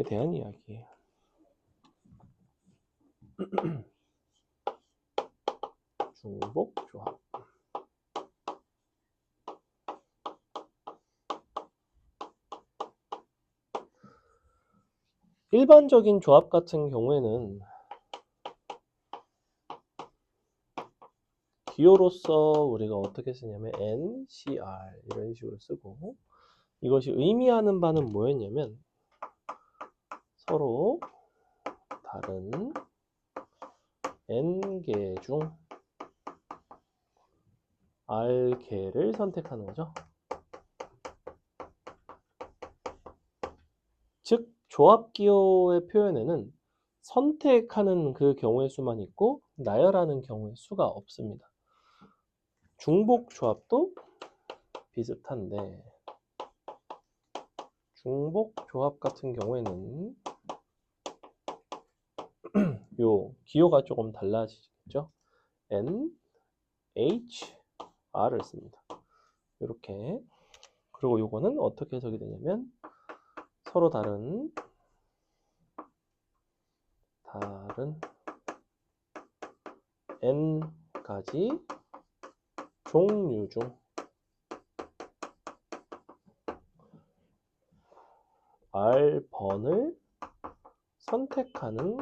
대한 이야기예요. 중복 조합. 일반적인 조합 같은 경우에는 기호로서 우리가 어떻게 쓰냐면 NCR 이런 식으로 쓰고, 이것이 의미하는 바는 뭐였냐면 서로 다른 N개 중 R개를 선택하는 거죠. 즉 조합 기호의 표현에는 선택하는 그 경우의 수만 있고 나열하는 경우의 수가 없습니다. 중복 조합도 비슷한데, 중복 조합 같은 경우에는 요 기호가 조금 달라지겠죠. N, H, R을 씁니다. 이렇게. 그리고 요거는 어떻게 해석이 되냐면 서로 다른 N가지 종류 중 R번을 선택하는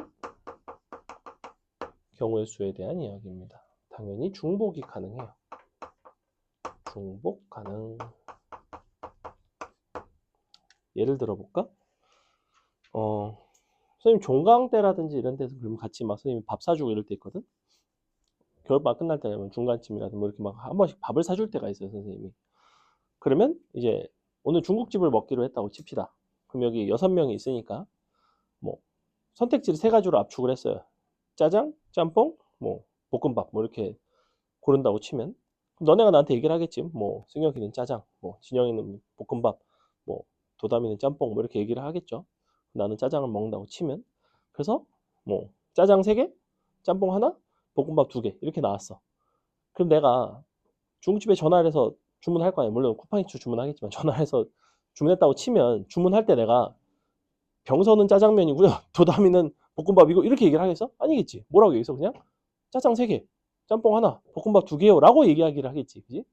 경우의 수에 대한 이야기입니다. 당연히 중복이 가능해요. 중복 가능. 예를 들어 볼까? 선생님 종강 때라든지 이런 데서 그러면 같이 막 선생님이 밥 사주고 이럴 때 있거든? 겨울방학 끝날 때면 중간쯤이라든지 뭐 이렇게 막 한 번씩 밥을 사줄 때가 있어요, 선생님이. 그러면 이제 오늘 중국집을 먹기로 했다고 칩시다. 그럼 여기 6명이 있으니까 뭐 선택지를 3가지로 압축을 했어요. 짜장, 짬뽕, 뭐 볶음밥 뭐 이렇게 고른다고 치면, 그럼 너네가 나한테 얘기를 하겠지. 뭐 승혁이는 짜장, 뭐 진영이는 볶음밥, 뭐 도담이는 짬뽕 뭐 이렇게 얘기를 하겠죠. 나는 짜장을 먹는다고 치면, 그래서 뭐 짜장 3개, 짬뽕 하나, 볶음밥 2개 이렇게 나왔어. 그럼 내가 중국집에 전화를 해서 주문할 거 아니야. 물론 쿠팡이츠 주문하겠지만 전화를 해서 주문했다고 치면 주문할 때 내가 병선은 짜장면이고요, 도담이는 볶음밥이고 이렇게 얘기를 하겠어? 아니겠지. 뭐라고 얘기했어? 그냥 짜장 3개, 짬뽕 하나, 볶음밥 2개요 라고 얘기하기를 하겠지. 그지?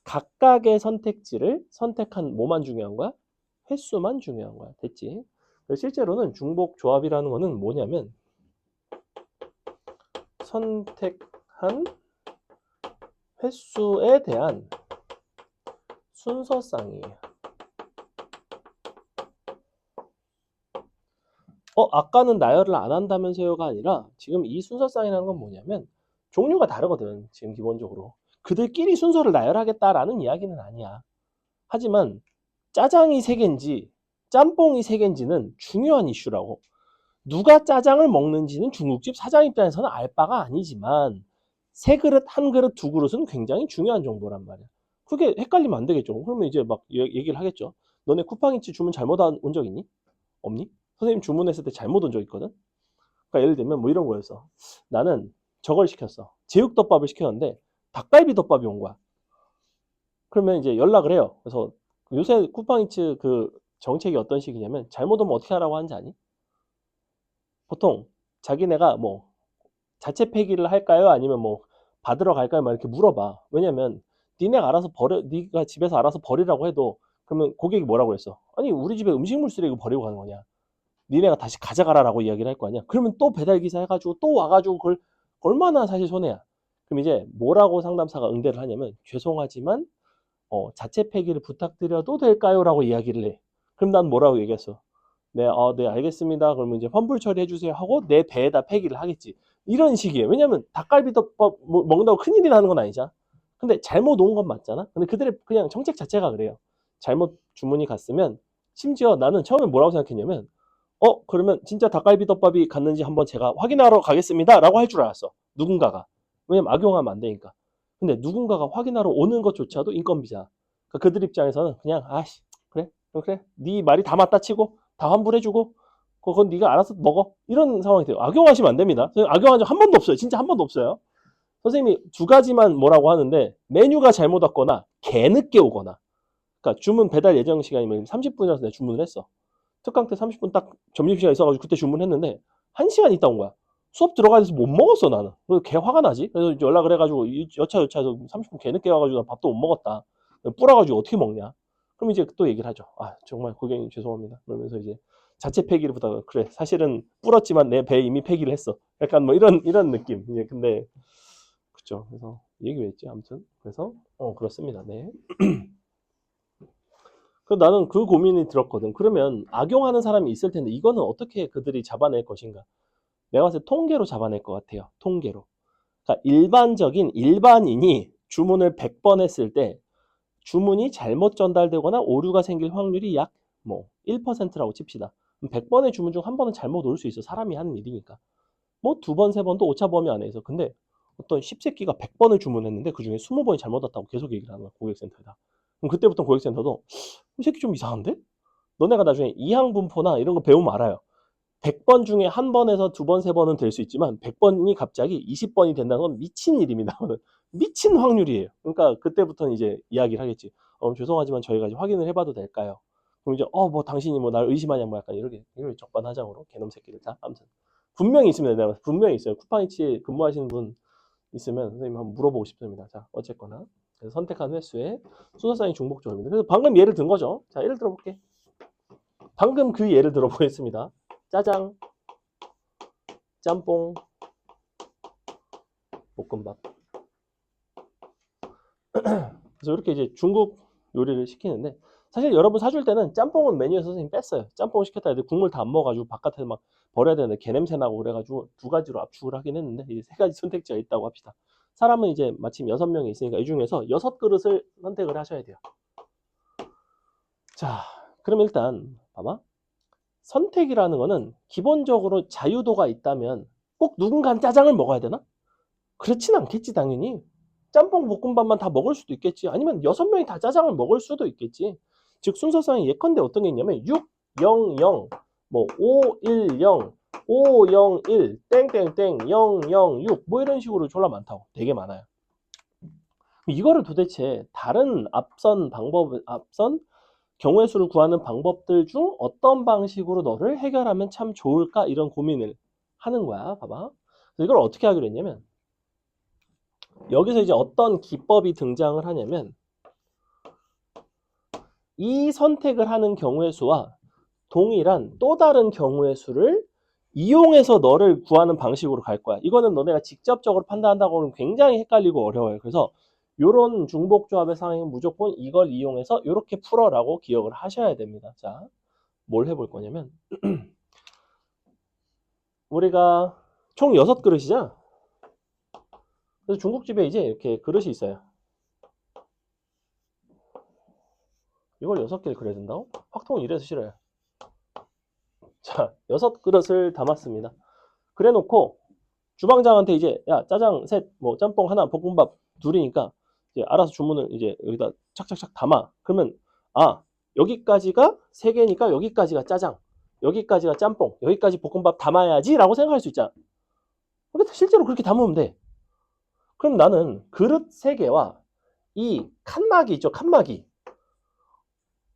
각각의 선택지를 선택한 뭐만 중요한 거야? 횟수만 중요한 거야. 됐지? 실제로는 중복 조합이라는 거는 뭐냐면 선택한 횟수에 대한 순서쌍이에요. 아까는 나열을 안 한다면서요가 아니라 지금 이 순서쌍이라는 건 뭐냐면 종류가 다르거든. 지금 기본적으로 그들끼리 순서를 나열하겠다라는 이야기는 아니야. 하지만 짜장이 3개인지 짬뽕이 3개인지는 중요한 이슈라고. 누가 짜장을 먹는지는 중국집 사장 입장에서는 알 바가 아니지만 3그릇, 1그릇, 2그릇은 굉장히 중요한 정보란 말이야. 그게 헷갈리면 안 되겠죠. 그러면 이제 막 얘기를 하겠죠. 너네 쿠팡이츠 주문 잘못 온 적 있니? 없니? 선생님 주문했을 때 잘못 온 적 있거든. 그러니까 예를 들면 뭐 이런 거였어. 나는 저걸 시켰어. 제육덮밥을 시켰는데 닭갈비 덮밥이 온 거야. 그러면 이제 연락을 해요. 그래서 요새 쿠팡이츠 그 정책이 어떤 식이냐면 잘못 오면 어떻게 하라고 하는지 아니? 보통 자기네가 뭐 자체 폐기를 할까요? 아니면 뭐 받으러 갈까요? 막 이렇게 물어봐. 왜냐면 니네가 알아서 네가 집에서 알아서 버리라고 해도 그러면 고객이 뭐라고 했어? 아니 우리 집에 음식물 쓰레기 버리고 가는 거냐? 니네가 다시 가져가라라고 이야기를 할 거 아니야. 그러면 또 배달기사 해가지고 또 와가지고 그걸 얼마나 사실 손해야. 그럼 이제 뭐라고 상담사가 응대를 하냐면 죄송하지만 자체 폐기를 부탁드려도 될까요? 라고 이야기를 해. 그럼 난 뭐라고 얘기했어? 네, 네, 알겠습니다. 그러면 이제 환불 처리해주세요 하고 내 배에다 폐기를 하겠지. 이런 식이에요. 왜냐면 닭갈비덮밥 먹는다고 큰일이 나는 건 아니잖아. 근데 잘못 온 건 맞잖아. 근데 그들의 그냥 정책 자체가 그래요. 잘못 주문이 갔으면, 심지어 나는 처음에 뭐라고 생각했냐면 그러면 진짜 닭갈비덮밥이 갔는지 한번 제가 확인하러 가겠습니다 라고 할 줄 알았어. 누군가가. 왜냐면 악용하면 안 되니까. 근데 누군가가 확인하러 오는 것조차도 인건비잖아. 그러니까 그들 입장에서는 그냥 아씨 그래 그래 네 말이 다 맞다 치고 다 환불해주고 그건 네가 알아서 먹어 이런 상황이 돼요. 악용하시면 안 됩니다. 악용한 적 한 번도 없어요. 진짜 한 번도 없어요. 선생님이 2가지만 뭐라고 하는데 메뉴가 잘못 왔거나 개 늦게 오거나. 그러니까 주문 배달 예정 시간이면 30분이라서 내가 주문을 했어. 특강 때 30분 딱 점심시간 있어가지고 그때 주문했는데 1시간 있다 온 거야. 수업 들어가야 돼서 못 먹었어 나는. 그래서 개 화가 나지. 그래서 연락을 해가지고 여차여차해서 30분 개 늦게 와가지고 나 밥도 못 먹었다. 불어가지고 어떻게 먹냐. 그럼 이제 또 얘기를 하죠. 아 정말 고객님 죄송합니다. 그러면서 이제 자체 폐기를 부탁을 그래 사실은 불었지만 내 배에 이미 폐기를 했어. 약간 뭐 이런 느낌. 이제 근데 그렇죠. 그래서 얘기 왜 했지? 아무튼 그래서 그렇습니다. 네. 그 나는 그 고민이 들었거든. 그러면 악용하는 사람이 있을 텐데 이거는 어떻게 그들이 잡아낼 것인가? 내가 봤을 때 통계로 잡아낼 것 같아요. 통계로. 그러니까 일반적인 일반인이 주문을 100번 했을 때 주문이 잘못 전달되거나 오류가 생길 확률이 약 뭐 1%라고 칩시다. 100번의 주문 중 한 번은 잘못 올 수 있어. 사람이 하는 일이니까. 뭐 두 번, 세 번도 오차 범위 안에서. 근데 어떤 십새끼가 100번을 주문했는데 그중에 20번이 잘못 왔다고 계속 얘기를 하는 거야. 고객센터에다. 그럼 그때부터 고객센터도 이 새끼 좀 이상한데? 너네가 나중에 이항분포나 이런 거 배우면 알아요. 100번 중에 한 번에서 두 번, 세 번은 될 수 있지만 100번이 갑자기 20번이 된다는 건 미친 일입니다. 미친 확률이에요. 그러니까 그때부터는 이제 이야기를 하겠지. 죄송하지만 저희가 이제 확인을 해봐도 될까요? 그럼 이제 뭐 당신이 뭐 날 의심하냐 뭐 약간 이렇게 적반하장으로 개놈 새끼들 다 아무튼 분명히 있습니다. 내가 분명히 있어요. 쿠팡이치에 근무하시는 분 있으면 선생님 한번 물어보고 싶습니다. 자 어쨌거나 그래서 선택한 횟수에 순서상이 중복적입니다. 그래서 방금 예를 든 거죠. 자 예를 들어볼게. 방금 그 예를 들어보겠습니다. 짜장, 짬뽕, 볶음밥. 그래서 이렇게 이제 중국 요리를 시키는데 사실 여러분 사줄 때는 짬뽕은 메뉴에서 선생님 뺐어요. 짬뽕을 시켰다 해도 국물 다 안 먹어가지고 바깥에서 막 버려야 되는데 개냄새 나고 그래가지고 두 가지로 압축을 하긴 했는데 이제 세 가지 선택지가 있다고 합시다. 사람은 이제 마침 6명이 있으니까 이 중에서 6그릇을 선택을 하셔야 돼요. 자, 그럼 일단 봐봐. 선택이라는 거는 기본적으로 자유도가 있다면 꼭 누군가는 짜장을 먹어야 되나? 그렇진 않겠지 당연히. 짬뽕 볶음밥만 다 먹을 수도 있겠지. 아니면 6명이 다 짜장을 먹을 수도 있겠지. 즉 순서상에 예컨대 어떤 게 있냐면 6, 0, 0, 뭐 5, 1, 0, 5, 0, 1, 땡땡땡, 0, 0, 6 뭐 이런 식으로 졸라 많다고. 되게 많아요. 이거를 도대체 다른 앞선 경우의 수를 구하는 방법들 중 어떤 방식으로 너를 해결하면 참 좋을까 이런 고민을 하는 거야. 봐봐. 이걸 어떻게 하기로 했냐면 여기서 이제 어떤 기법이 등장을 하냐면 이 선택을 하는 경우의 수와 동일한 또 다른 경우의 수를 이용해서 너를 구하는 방식으로 갈 거야. 이거는 너네가 직접적으로 판단한다고 하면 굉장히 헷갈리고 어려워요. 그래서 이런 중복조합의 상황은 무조건 이걸 이용해서 이렇게 풀어라고 기억을 하셔야 됩니다. 자, 뭘 해볼 거냐면 우리가 총 6그릇이잖아. 그래서 중국집에 이제 이렇게 그릇이 있어요. 이걸 6개를 그려야 된다고? 확통은 이래서 싫어요. 자, 6그릇을 담았습니다. 그래 놓고 주방장한테 이제 야 짜장 셋, 뭐 짬뽕 하나, 볶음밥 둘이니까 이제 알아서 주문을 이제 여기다 착착착 담아. 그러면 여기까지가 3개니까 여기까지가 짜장, 여기까지가 짬뽕, 여기까지 볶음밥 담아야지라고 생각할 수 있잖아. 근데 실제로 그렇게 담으면 돼. 그럼 나는 그릇 3개와 이 칸막이 있죠, 칸막이.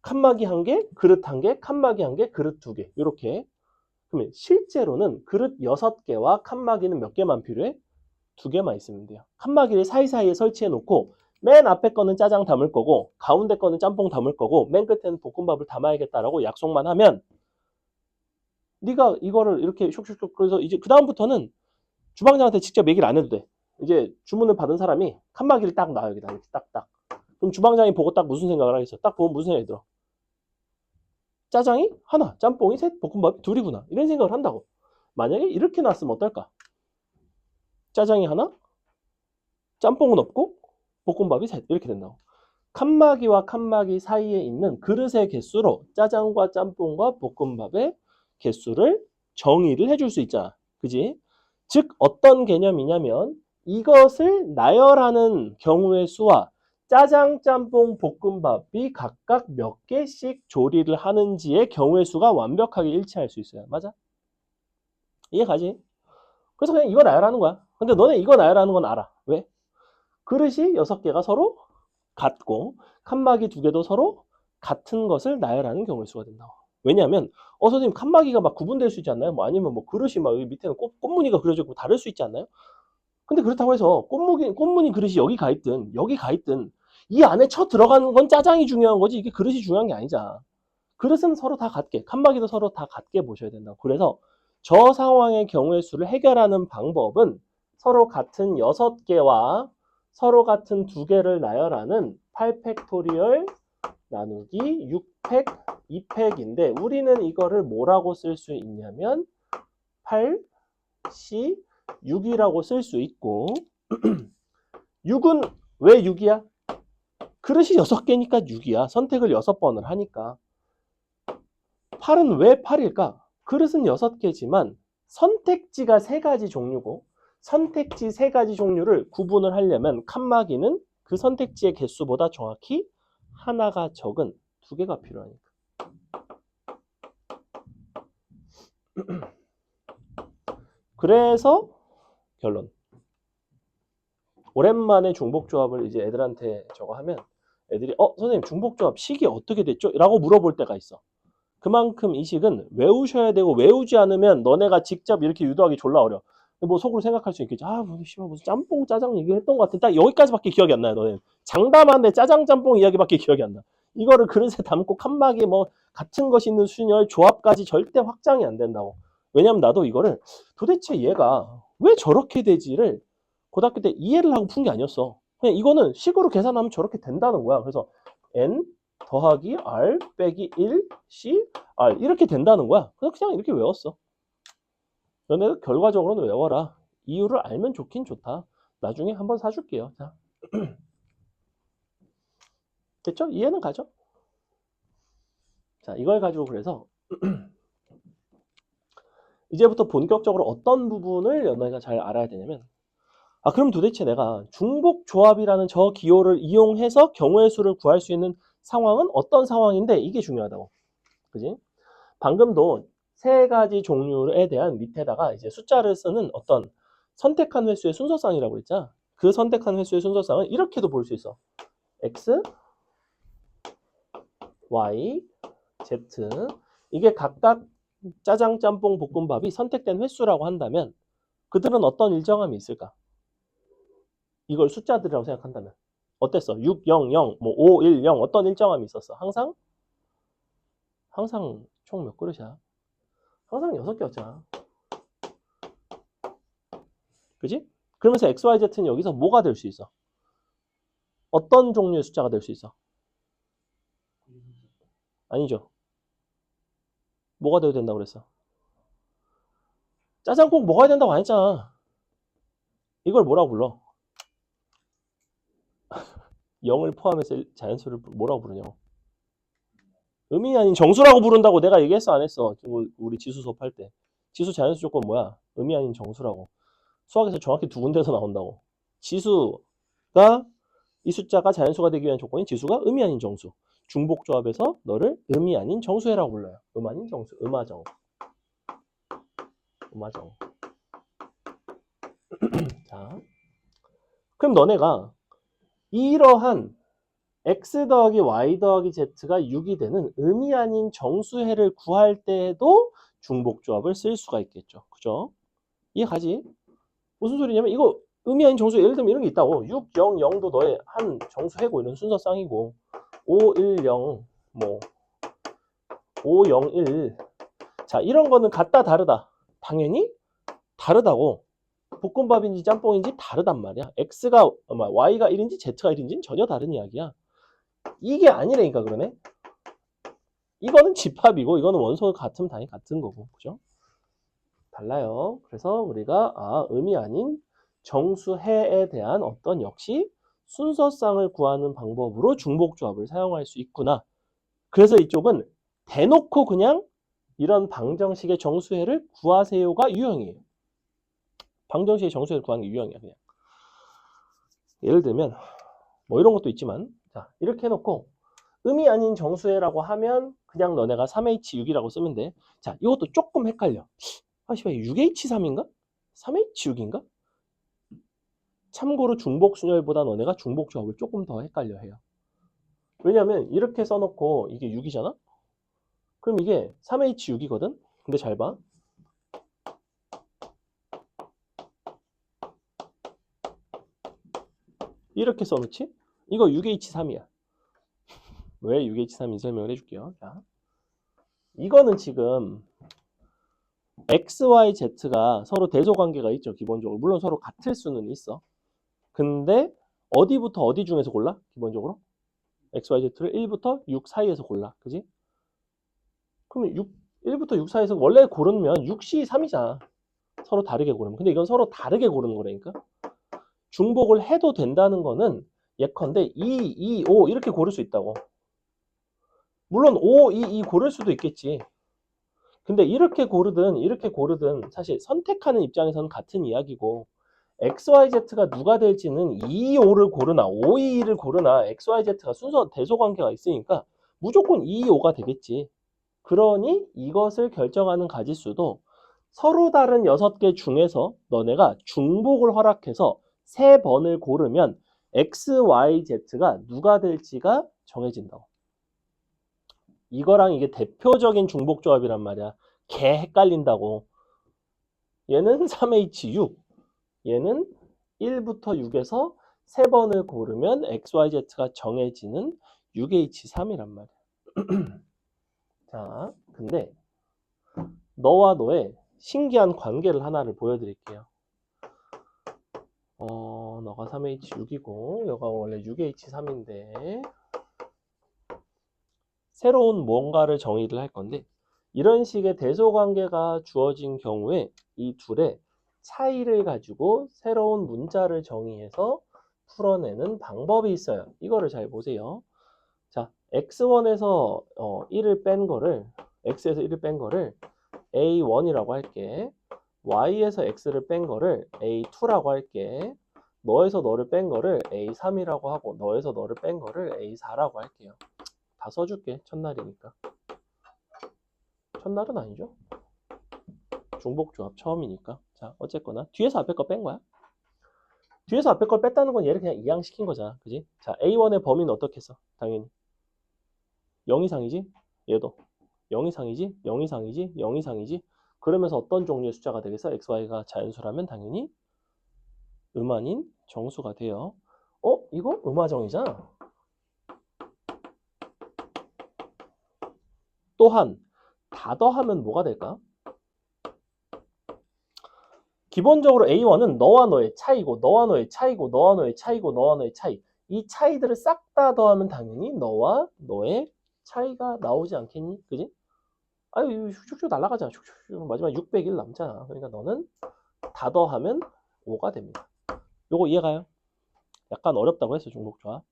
칸막이 1개, 그릇 1개, 칸막이 1개, 그릇 2개. 이렇게. 그러면 실제로는 그릇 6개와 칸막이는 몇 개만 필요해? 2개만 있으면 돼요. 칸막이를 사이사이에 설치해 놓고 맨 앞에 거는 짜장 담을 거고 가운데 거는 짬뽕 담을 거고 맨 끝에는 볶음밥을 담아야겠다라고 약속만 하면 네가 이거를 이렇게 슉슉슉 그래서 이제 그 다음부터는 주방장한테 직접 얘기를 안 해도 돼. 이제 주문을 받은 사람이 칸막이를 딱 놔 여기다 이렇게 딱딱. 그럼 주방장이 보고 딱 무슨 생각을 하겠어? 딱 보면 무슨 생각이 들어? 짜장이 하나, 짬뽕이 셋, 볶음밥이 둘이구나. 이런 생각을 한다고. 만약에 이렇게 놨으면 어떨까? 짜장이 하나, 짬뽕은 없고 볶음밥이 셋 이렇게 된다고. 칸막이와 칸막이 사이에 있는 그릇의 개수로 짜장과 짬뽕과 볶음밥의 개수를 정의를 해줄 수 있잖아. 그지? 즉 어떤 개념이냐면 이것을 나열하는 경우의 수와 짜장, 짬뽕, 볶음밥이 각각 몇 개씩 조리를 하는지의 경우의 수가 완벽하게 일치할 수 있어요. 맞아? 이해가지? 그래서 그냥 이거 나열하는 거야. 근데 너네 이거 나열하는 건 알아. 왜? 그릇이 6개가 서로 같고 칸막이 2개도 서로 같은 것을 나열하는 경우의 수가 된다고. 왜냐하면 선생님 칸막이가 막 구분될 수 있지 않나요? 뭐 아니면 뭐 그릇이 막 여기 밑에는 꽃무늬가 그려져 있고 다를 수 있지 않나요? 근데 그렇다고 해서 꽃무늬 그릇이 여기 가 있든 여기 가 있든 이 안에 쳐 들어가는 건 짜장이 중요한 거지 이게 그릇이 중요한 게 아니잖아. 그릇은 서로 다 같게, 칸막이도 서로 다 같게 보셔야 된다. 그래서 저 상황의 경우의 수를 해결하는 방법은 서로 같은 6개와 서로 같은 2개를 나열하는 8팩토리얼 나누기 6팩, 2팩인데 우리는 이거를 뭐라고 쓸 수 있냐면 8C 6이라고 쓸 수 있고 6은 왜 6이야? 그릇이 6개니까 6이야. 선택을 6번을 하니까. 8은 왜 8일까? 그릇은 6개지만 선택지가 3가지 종류고 선택지 3가지 종류를 구분을 하려면 칸막이는 그 선택지의 개수보다 정확히 하나가 적은 2개가 필요하니까. 그래서 결론. 오랜만에 중복조합을 이제 애들한테 저거 하면 애들이 선생님 중복조합 식이 어떻게 됐죠? 라고 물어볼 때가 있어. 그만큼 이 식은 외우셔야 되고 외우지 않으면 너네가 직접 이렇게 유도하기 졸라 어려. 뭐 속으로 생각할 수 있겠지. 무슨 짬뽕 짜장 얘기했던 것 같아. 딱 여기까지밖에 기억이 안 나요. 너네 장담하는데 짜장 짬뽕 이야기밖에 기억이 안 나. 이거를 그릇에 담고 칸막이 뭐 같은 것이 있는 순열 조합까지 절대 확장이 안 된다고. 왜냐면 나도 이거를 도대체 얘가 왜 저렇게 되지를 고등학교 때 이해를 하고 푼 게 아니었어. 그냥 이거는 식으로 계산하면 저렇게 된다는 거야. 그래서 n 더하기 r 빼기 1 c r 이렇게 된다는 거야. 그냥 이렇게 외웠어. 너네가 결과적으로는 외워라. 이유를 알면 좋긴 좋다. 나중에 한번 사줄게요. 자. 됐죠? 이해는 가죠? 자, 이걸 가지고 그래서 이제부터 본격적으로 어떤 부분을 너네가 잘 알아야 되냐면 그럼 도대체 내가 중복조합이라는 저 기호를 이용해서 경우의 수를 구할 수 있는 상황은 어떤 상황인데 이게 중요하다고. 그지? 방금도 3가지 종류에 대한 밑에다가 이제 숫자를 쓰는 어떤 선택한 횟수의 순서상이라고 그랬잖아. 그 선택한 횟수의 순서상은 이렇게도 볼 수 있어. X, Y, Z 이게 각각 짜장, 짬뽕, 볶음밥이 선택된 횟수라고 한다면 그들은 어떤 일정함이 있을까? 이걸 숫자들이라고 생각한다면 어땠어? 6, 0, 0, 뭐 5, 1, 0 어떤 일정함이 있었어? 항상 총 몇 그릇이야? 항상 6개였잖아. 그지? 그러면서 XYZ는 여기서 뭐가 될 수 있어? 어떤 종류의 숫자가 될 수 있어? 아니죠. 뭐가 돼도 된다고 그랬어? 짜장 꼭 먹어야 된다고 안 했잖아. 이걸 뭐라고 불러? 0을 포함해서 자연수를 뭐라고 부르냐고. 의미 아닌 정수라고 부른다고 내가 얘기했어 안 했어? 우리 지수 수업할 때. 지수 자연수 조건 뭐야? 의미 아닌 정수라고. 수학에서 정확히 2군데에서 나온다고. 지수가 이 숫자가 자연수가 되기 위한 조건이 지수가 의미 아닌 정수. 중복조합에서 너를 의미 아닌 정수해라고 불러요. 아닌 정수, 음화정. 자, 그럼 너네가 이러한 x 더하기 y 더하기 z가 6이 되는 의미 아닌 정수해를 구할 때에도 중복조합을 쓸 수가 있겠죠. 그죠? 이해가지? 무슨 소리냐면 이거 의미 아닌 정수 예를 들면 이런 게 있다고. 6, 0, 0도 너의 한 정수해고 이런 순서쌍이고 5, 1, 0, 뭐 5, 0, 1 자 이런 거는 같다 다르다. 당연히 다르다고. 볶음밥인지 짬뽕인지 다르단 말이야. X가 Y가 1인지 Z가 1인지는 전혀 다른 이야기야. 이게 아니라니까 그러네. 이거는 집합이고 이거는 원소 같으면 당연히 같은 거고. 그죠? 달라요. 그래서 우리가 의미 아닌 정수해에 대한 어떤 역시 순서쌍을 구하는 방법으로 중복조합을 사용할 수 있구나. 그래서 이쪽은 대놓고 그냥 이런 방정식의 정수해를 구하세요가 유형이에요. 방정식의 정수해를 구하는 게 유형이야. 그냥. 예를 들면 뭐 이런 것도 있지만 자 이렇게 해놓고 의미 아닌 정수해라고 하면 그냥 너네가 3H6이라고 쓰면 돼. 자 이것도 조금 헷갈려. 씨발 6H3인가? 3H6인가? 참고로 중복순열보다 너네가 중복조합을 조금 더 헷갈려 해요. 왜냐면 이렇게 써놓고 이게 6이잖아? 그럼 이게 3H6이거든? 근데 잘 봐. 이렇게 써놓지? 이거 6H3이야. 왜 6H3인 설명을 해줄게요. 자, 이거는 지금 X, Y, Z가 서로 대소관계가 있죠. 기본적으로. 물론 서로 같을 수는 있어. 근데 어디부터 어디 중에서 골라? 기본적으로? X, Y, Z를 1부터 6 사이에서 골라. 그지? 그러면 1부터 6 사이에서 원래 고르면 6C 3이잖아. 서로 다르게 고르면. 근데 이건 서로 다르게 고르는 거라니까. 중복을 해도 된다는 거는 예컨대 2, 2, 5 이렇게 고를 수 있다고. 물론 5, 2, 2 고를 수도 있겠지. 근데 이렇게 고르든 사실 선택하는 입장에서는 같은 이야기고 XYZ가 누가 될지는 2, 5를 고르나 5, 2를 고르나 XYZ가 순서 대소관계가 있으니까 무조건 2, 5가 되겠지. 그러니 이것을 결정하는 가짓수도 서로 다른 6개 중에서 너네가 중복을 허락해서 3번을 고르면 XYZ가 누가 될지가 정해진다고. 이거랑 이게 대표적인 중복조합이란 말이야. 개 헷갈린다고. 얘는 3H6, 얘는 1부터 6에서 3번을 고르면 XYZ가 정해지는 6H3이란 말이야. 자, 근데 너와 너의 신기한 관계를 하나를 보여드릴게요. 너가 3H6이고 여가 원래 6H3인데 새로운 뭔가를 정의를 할 건데 이런 식의 대소관계가 주어진 경우에 이 둘의 차이를 가지고 새로운 문자를 정의해서 풀어내는 방법이 있어요. 이거를 잘 보세요. 자, x1에서 1을 뺀 거를 x에서 1을 뺀 거를 a1이라고 할게. y에서 x를 뺀 거를 a2라고 할게. 너에서 너를 뺀 거를 a3이라고 하고 너에서 너를 뺀 거를 a4라고 할게요. 다 써줄게. 첫날이니까. 첫날은 아니죠. 중복조합 처음이니까. 자, 어쨌거나 뒤에서 앞에 거 뺀 거야. 뒤에서 앞에 걸 뺐다는 건 얘를 그냥 이항시킨 거잖아. 그지? 자, A1의 범위는 어떻게 써? 당연히 0 이상이지? 얘도 0 이상이지? 0 이상이지? 0 이상이지? 그러면서 어떤 종류의 숫자가 되겠어? XY가 자연수라면 당연히 음아닌 정수가 돼요. 이거 음화정이잖아. 또한 다 더하면 뭐가 될까? 기본적으로 A1은 너와 너의 차이고 너와 너의 차이고 너와 너의 차이고 너와 너의 차이. 이 차이들을 싹 다 더하면 당연히 너와 너의 차이가 나오지 않겠니? 그지? 아유, 슉슉슉 날아가잖아. 슉슉슉. 마지막 601 남잖아. 그러니까 너는 다 더하면 5가 됩니다. 요거 이해가요? 약간 어렵다고 했어, 중복조합.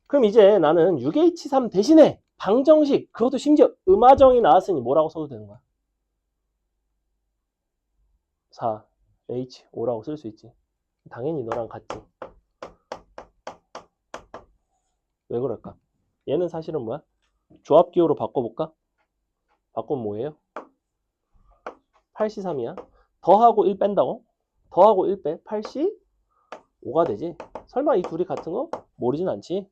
그럼 이제 나는 6H3 대신에 방정식, 그것도 심지어 음화정이 나왔으니 뭐라고 써도 되는 거야? 4H5라고 쓸 수 있지. 당연히 너랑 같지. 왜 그럴까? 얘는 사실은 뭐야? 조합기호로 바꿔볼까? 바꾸면 뭐예요? 8C3이야. 더하고 1 뺀다고? 더하고 1 빼? 8C5가 되지. 설마 이 둘이 같은 거? 모르진 않지.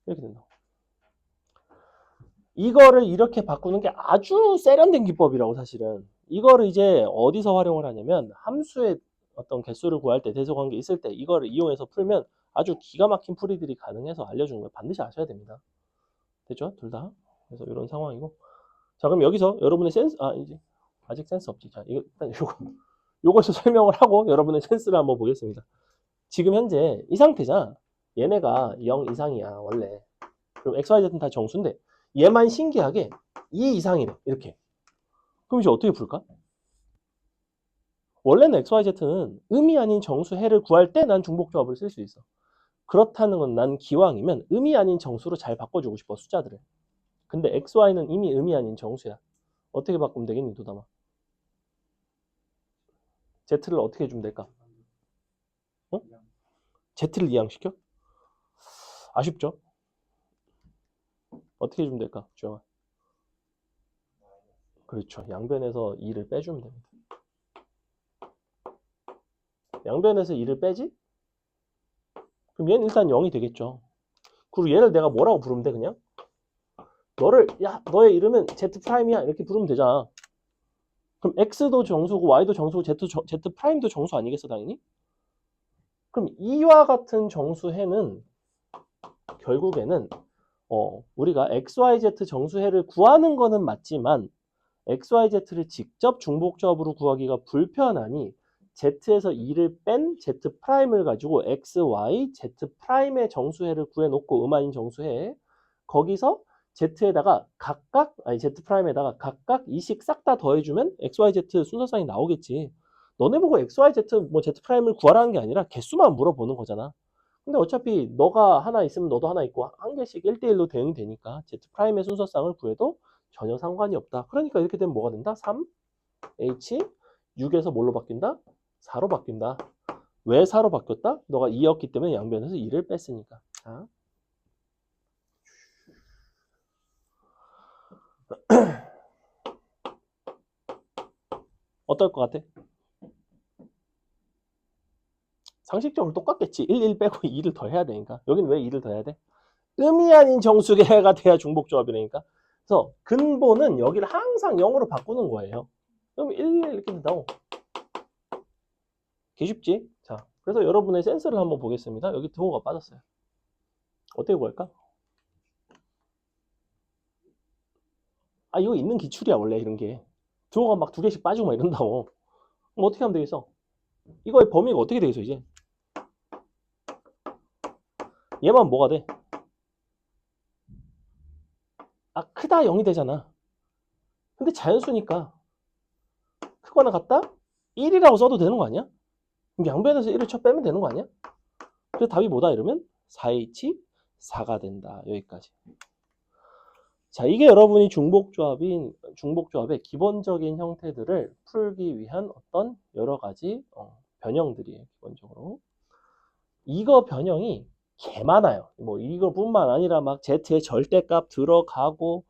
이렇게 된다. 이거를 이렇게 바꾸는 게 아주 세련된 기법이라고 사실은. 이거를 이제 어디서 활용을 하냐면 함수의 어떤 개수를 구할 때 대소관계 있을 때 이거를 이용해서 풀면 아주 기가 막힌 풀이들이 가능해서 알려주는 걸 반드시 아셔야 됩니다. 됐죠? 둘 다. 그래서 이런 상황이고. 자, 그럼 여기서 여러분의 센스, 이제 아직 센스 없지. 자, 이거 일단 요거에서 설명을 하고 여러분의 센스를 한번 보겠습니다. 지금 현재 이 상태잖아. 얘네가 0 이상이야, 원래. 그럼 XYZ는 다 정수인데 얘만 신기하게 2 이상이래. 이렇게. 그럼 이제 어떻게 풀까? 원래는 XYZ는 음이 아닌 정수 해를 구할 때 난 중복조합을 쓸 수 있어. 그렇다는 건 난 기왕이면 음이 아닌 정수로 잘 바꿔주고 싶어, 숫자들을. 근데 XY는 이미 음이 아닌 정수야. 어떻게 바꾸면 되겠니, 도담아? Z를 어떻게 해주면 될까? 어? Z를 이항시켜? 아쉽죠? 어떻게 해주면 될까, 주영아? 그렇죠. 양변에서 2를 빼주면 됩니다. 양변에서 2를 빼지? 그럼 얘는 일단 0이 되겠죠. 그리고 얘를 내가 뭐라고 부르면 돼, 그냥? 너의 이름은 Z 프라임이야 이렇게 부르면 되잖아. 그럼 X도 정수고 Y도 정수고 Z 프라임도 정수 아니겠어 당연히? 그럼 이와 같은 정수해는 결국에는 우리가 XYZ 정수해를 구하는 거는 맞지만 XYZ를 직접 중복조합으로 구하기가 불편하니 Z에서 2를 뺀 Z 프라임을 가지고 XY, Z 프라임의 정수해를 구해놓고 음아인 정수해 거기서 Z에다가 Z 프라임에다가 각각 2씩 싹 다 더해주면 XYZ 순서상이 나오겠지. 너네 보고 XYZ 뭐 Z 프라임을 구하라는 게 아니라 개수만 물어보는 거잖아. 근데 어차피 너가 하나 있으면 너도 하나 있고 한 개씩 1대1로 대응이 되니까 Z 프라임의 순서상을 구해도 전혀 상관이 없다. 그러니까 이렇게 되면 뭐가 된다? 3, H, 6에서 뭘로 바뀐다? 4로 바뀐다. 왜 4로 바뀌었다? 너가 2였기 때문에 양변에서 2를 뺐으니까. 자. 어떨 것 같아? 상식적으로 똑같겠지. 1, 1 빼고 2를 더해야 되니까. 여기는 왜 2를 더해야 돼? 음이 아닌 정수계가 돼야 중복조합이라니까. 그래서 근본은 여기를 항상 0으로 바꾸는 거예요. 그럼 1, 1 이렇게 된다고. 개 쉽지? 자, 그래서 여러분의 센스를 한번 보겠습니다. 여기 등호가 빠졌어요. 어떻게 구할까? 이거 있는 기출이야 원래 이런 게. 등호가 막 2개씩 빠지고 막 이런다고. 그럼 어떻게 하면 되겠어? 이거의 범위가 어떻게 되겠어 이제? 얘만 뭐가 돼? 크다 0이 되잖아. 근데 자연수니까 크거나 같다? 1이라고 써도 되는 거 아니야? 그럼 양변에서 1을 쳐 빼면 되는 거 아니야? 그래서 답이 뭐다 이러면 4H 4가 된다. 여기까지. 자, 이게 여러분이 중복조합의 기본적인 형태들을 풀기 위한 어떤 여러 가지 변형들이에요. 기본적으로. 이거 변형이 개 많아요. 뭐 이거뿐만 아니라 막 Z의 절대값 들어가고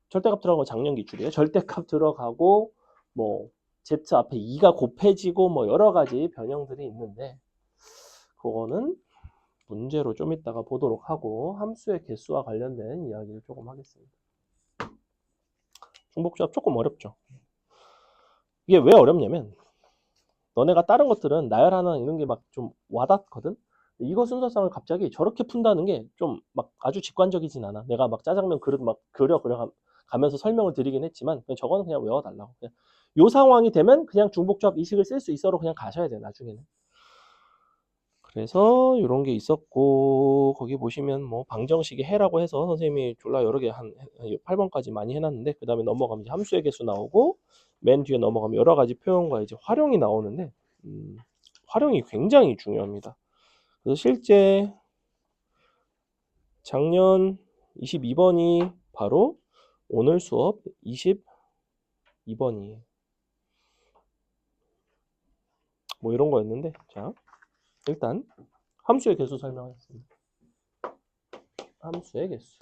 절대값 들어가고 작년 기출이에요. 절대값 들어가고 뭐 Z 앞에 2가 곱해지고 뭐 여러 가지 변형들이 있는데 그거는 문제로 좀 이따가 보도록 하고 함수의 개수와 관련된 이야기를 조금 하겠습니다. 중복조합 조금 어렵죠. 이게 왜 어렵냐면 너네가 다른 것들은 나열하나 이런 게 막 좀 와닿거든. 이거 순서상을 갑자기 저렇게 푼다는 게 좀 막 아주 직관적이진 않아. 내가 막 짜장면 그릇 막 그려 가면서 설명을 드리긴 했지만 저거는 그냥 외워달라고. 그냥 요 상황이 되면 그냥 중복조합 이식을 쓸 수 있어로 그냥 가셔야 돼 나중에는. 그래서 이런 게 있었고 거기 보시면 뭐 방정식의 해라고 해서 선생님이 졸라 여러 개 한 8번까지 많이 해놨는데 그 다음에 넘어가면 이제 함수의 개수 나오고 맨 뒤에 넘어가면 여러 가지 표현과 이제 활용이 나오는데 활용이 굉장히 중요합니다. 그래서 실제 작년 22번이 바로 오늘 수업 22번이에요. 뭐 이런 거였는데 자 일단 함수의 개수 설명하겠습니다. 함수의 개수.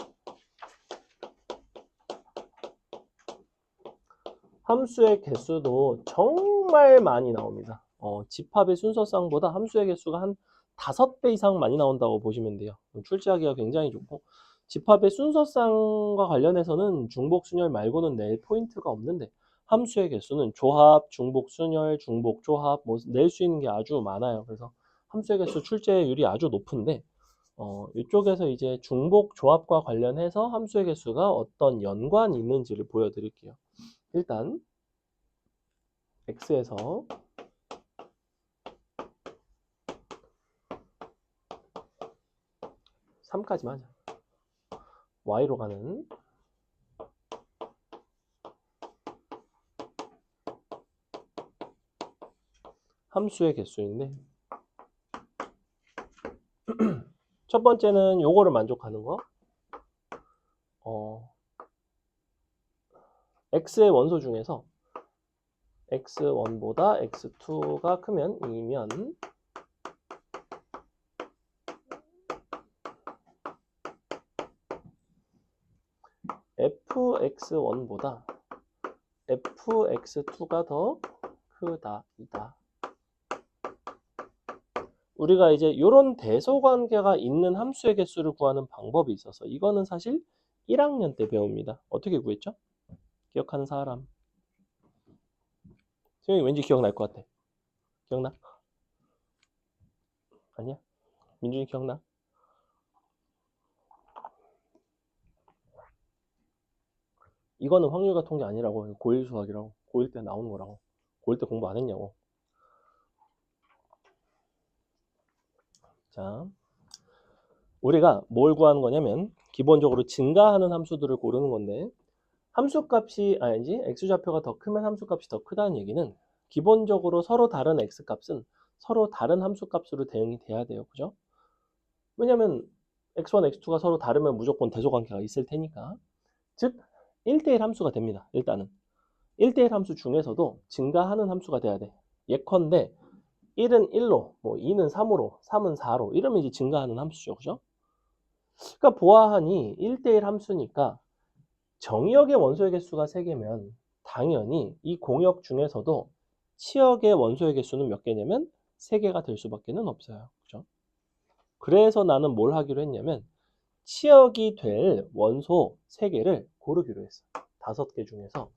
함수의 개수도 정말 많이 나옵니다. 집합의 순서상보다 함수의 개수가 한 5배 이상 많이 나온다고 보시면 돼요. 출제하기가 굉장히 좋고 집합의 순서상과 관련해서는 중복, 순열 말고는 낼 포인트가 없는데 함수의 개수는 조합, 중복, 순열, 중복, 조합 뭐 낼 수 있는 게 아주 많아요. 그래서 함수의 개수 출제율이 아주 높은데 이쪽에서 이제 중복, 조합과 관련해서 함수의 개수가 어떤 연관이 있는지를 보여드릴게요. 일단 x에서 3까지만 하자. y로 가는 함수의 개수인데 첫 번째는 요거를 만족하는 거. x의 원소 중에서 x1보다 x2가 크면 이면 fx1보다 fx2가 더 크다 이다. 우리가 이제 이런 대소관계가 있는 함수의 개수를 구하는 방법이 있어서 이거는 사실 1학년 때 배웁니다. 어떻게 구했죠? 기억하는 사람. 수영이 왠지 기억날 것 같아. 기억나? 아니야? 민준이 기억나? 이거는 확률과 통계 아니라고. 고1 수학이라고. 고1 때 나오는 거라고. 고1 때 공부 안 했냐고. 자, 우리가 뭘 구하는 거냐면 기본적으로 증가하는 함수들을 고르는 건데, 함수값이 아니지 x좌표가 더 크면 함수값이 더 크다는 얘기는 기본적으로 서로 다른 x값은 서로 다른 함수값으로 대응이 돼야 돼요. 그죠? 왜냐면 x1, x2가 서로 다르면 무조건 대소관계가 있을 테니까. 즉 1대1 함수가 됩니다. 일단은 1대1 함수 중에서도 증가하는 함수가 돼야 돼. 예컨대 1은 1로, 뭐 2는 3으로, 3은 4로 이러면 이제 증가하는 함수죠. 그죠? 그러니까 보아하니 1대1 함수니까 정의역의 원소의 개수가 3개면 당연히 이 공역 중에서도 치역의 원소의 개수는 몇 개냐면 3개가 될 수밖에 없어요. 그죠? 그래서 나는 뭘 하기로 했냐면 치역이 될 원소 3개를 고르기로 했어. 5개 중에서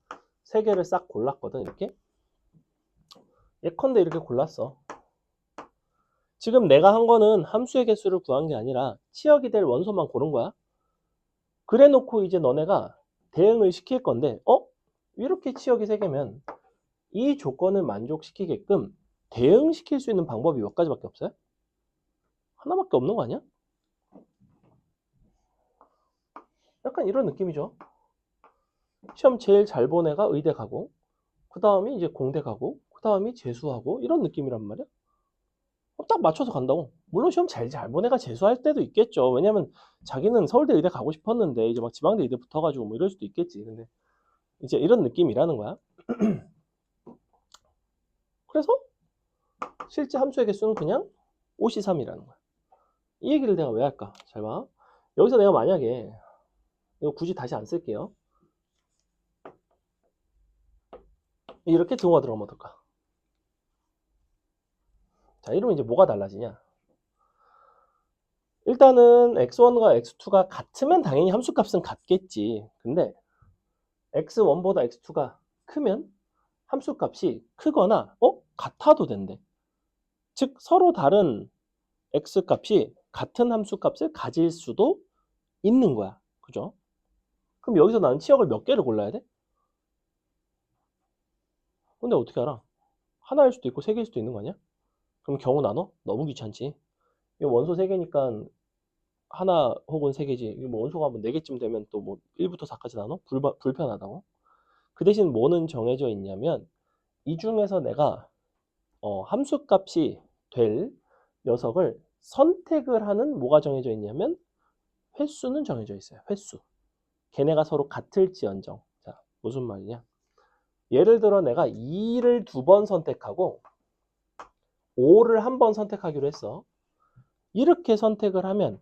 3개를 싹 골랐거든. 이렇게. 예컨대 이렇게 골랐어. 지금 내가 한 거는 함수의 개수를 구한 게 아니라 치역이 될 원소만 고른 거야. 그래 놓고 이제 너네가 대응을 시킬 건데, 이렇게 치역이 3개면 이 조건을 만족시키게끔 대응시킬 수 있는 방법이 몇 가지밖에 없어요? 하나밖에 없는 거 아니야? 약간 이런 느낌이죠. 시험 제일 잘 본 애가 의대 가고, 그 다음이 이제 공대 가고, 그 다음이 재수하고, 이런 느낌이란 말이야. 딱 맞춰서 간다고. 물론 시험 잘 본 애가 재수할 때도 있겠죠. 왜냐면 자기는 서울대 의대 가고 싶었는데 이제 막 지방대 의대 붙어가지고 뭐 이럴 수도 있겠지. 근데 이제 이런 느낌이라는 거야. 그래서 실제 함수의 개수는 그냥 5C3이라는 거야. 이 얘기를 내가 왜 할까? 잘 봐. 여기서 내가 만약에 이거 굳이 다시 안 쓸게요. 이렇게 등호가 들어가면 어떨까? 자, 이러면 이제 뭐가 달라지냐? 일단은 x1과 x2가 같으면 당연히 함수값은 같겠지. 근데 x1보다 x2가 크면 함수값이 크거나 같아도 된대. 즉 서로 다른 x값이 같은 함수값을 가질 수도 있는 거야. 그죠? 그럼 여기서 나는 치역을 몇 개를 골라야 돼? 근데 어떻게 알아? 하나일 수도 있고 3개일 수도 있는 거 아니야? 그럼 경우 나눠? 너무 귀찮지. 이 원소 3개니까 하나 혹은 3개지. 뭐 원소가 뭐 4개쯤 되면 또 뭐 1부터 4까지 나눠? 불편하다고. 그 대신 뭐는 정해져 있냐면 이 중에서 내가 함수값이 될 녀석을 선택을 하는 뭐가 정해져 있냐면 횟수는 정해져 있어요. 횟수. 걔네가 서로 같을지언정. 자, 무슨 말이냐? 예를 들어 내가 2를 2번 선택하고 5를 1번 선택하기로 했어. 이렇게 선택을 하면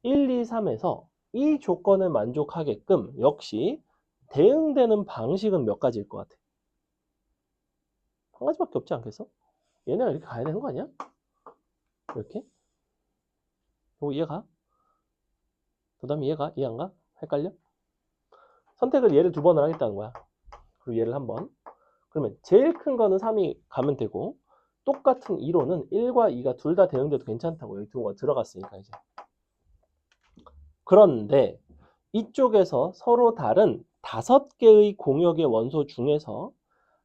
1, 2, 3에서 이 조건을 만족하게끔 역시 대응되는 방식은 몇 가지일 것 같아? 한 가지밖에 없지 않겠어? 얘네가 이렇게 가야 되는 거 아니야? 이렇게? 이거 이해가? 그 다음에 이해가? 이해 안 가? 헷갈려? 선택을 얘를 2번을 하겠다는 거야. 그리고 얘를 1번. 그러면 제일 큰 거는 3이 가면 되고 똑같은 2로는 1과 2가 둘 다 대응돼도 괜찮다고 여기 등호가 들어갔으니까 이제. 그런데 이쪽에서 서로 다른 5개의 공역의 원소 중에서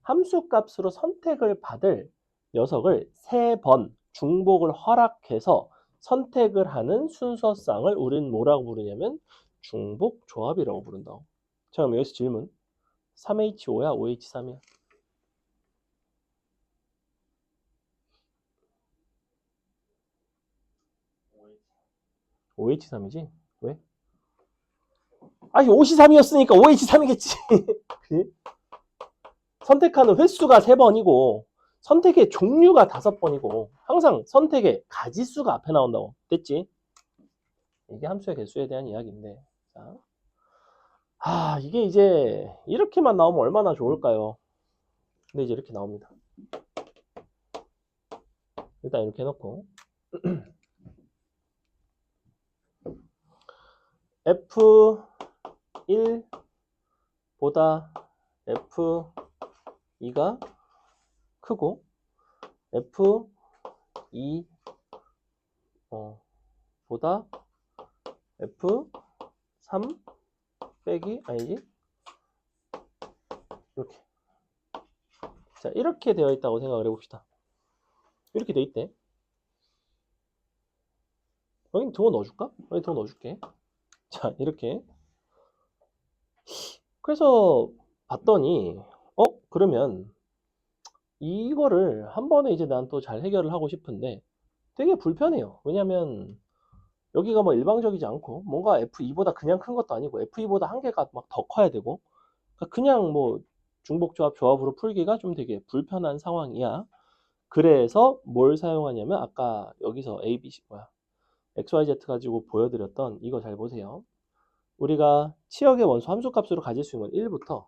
함수값으로 선택을 받을 녀석을 3번 중복을 허락해서 선택을 하는 순서쌍을 우리는 뭐라고 부르냐면 중복조합이라고 부른다고. 자, 그럼 여기서 질문. 3H5야? 5H3이야? 5H3이지? 왜? 아니 5C3이었으니까 5H3이겠지. 선택하는 횟수가 3번이고 선택의 종류가 5번이고 항상 선택의 가지수가 앞에 나온다고. 됐지? 이게 함수의 개수에 대한 이야기인데, 자, 이게 이제 이렇게만 나오면 얼마나 좋을까요? 근데 이제 이렇게 나옵니다. 일단 이렇게 해놓고 f 1보다 F2가 크고 F2 보다 F3 빼기 아니지? 이렇게. 자, 이렇게 되어 있다고 생각을 해봅시다. 이렇게 되어 있대. 여기 등호 넣어줄까? 여기 등호 넣어줄게. 자, 이렇게. 그래서 봤더니 그러면 이거를 한 번에 이제 난 또 잘 해결을 하고 싶은데 되게 불편해요. 왜냐면 여기가 뭐 일방적이지 않고 뭔가 F2보다 그냥 큰 것도 아니고 F2보다 한 개가 막 더 커야 되고 그냥 뭐 중복조합 조합으로 풀기가 좀 되게 불편한 상황이야. 그래서 뭘 사용하냐면 아까 여기서 A, B, C XYZ 가지고 보여드렸던 이거 잘 보세요. 우리가 치역의 원소 함수값으로 가질 수 있는 건 1부터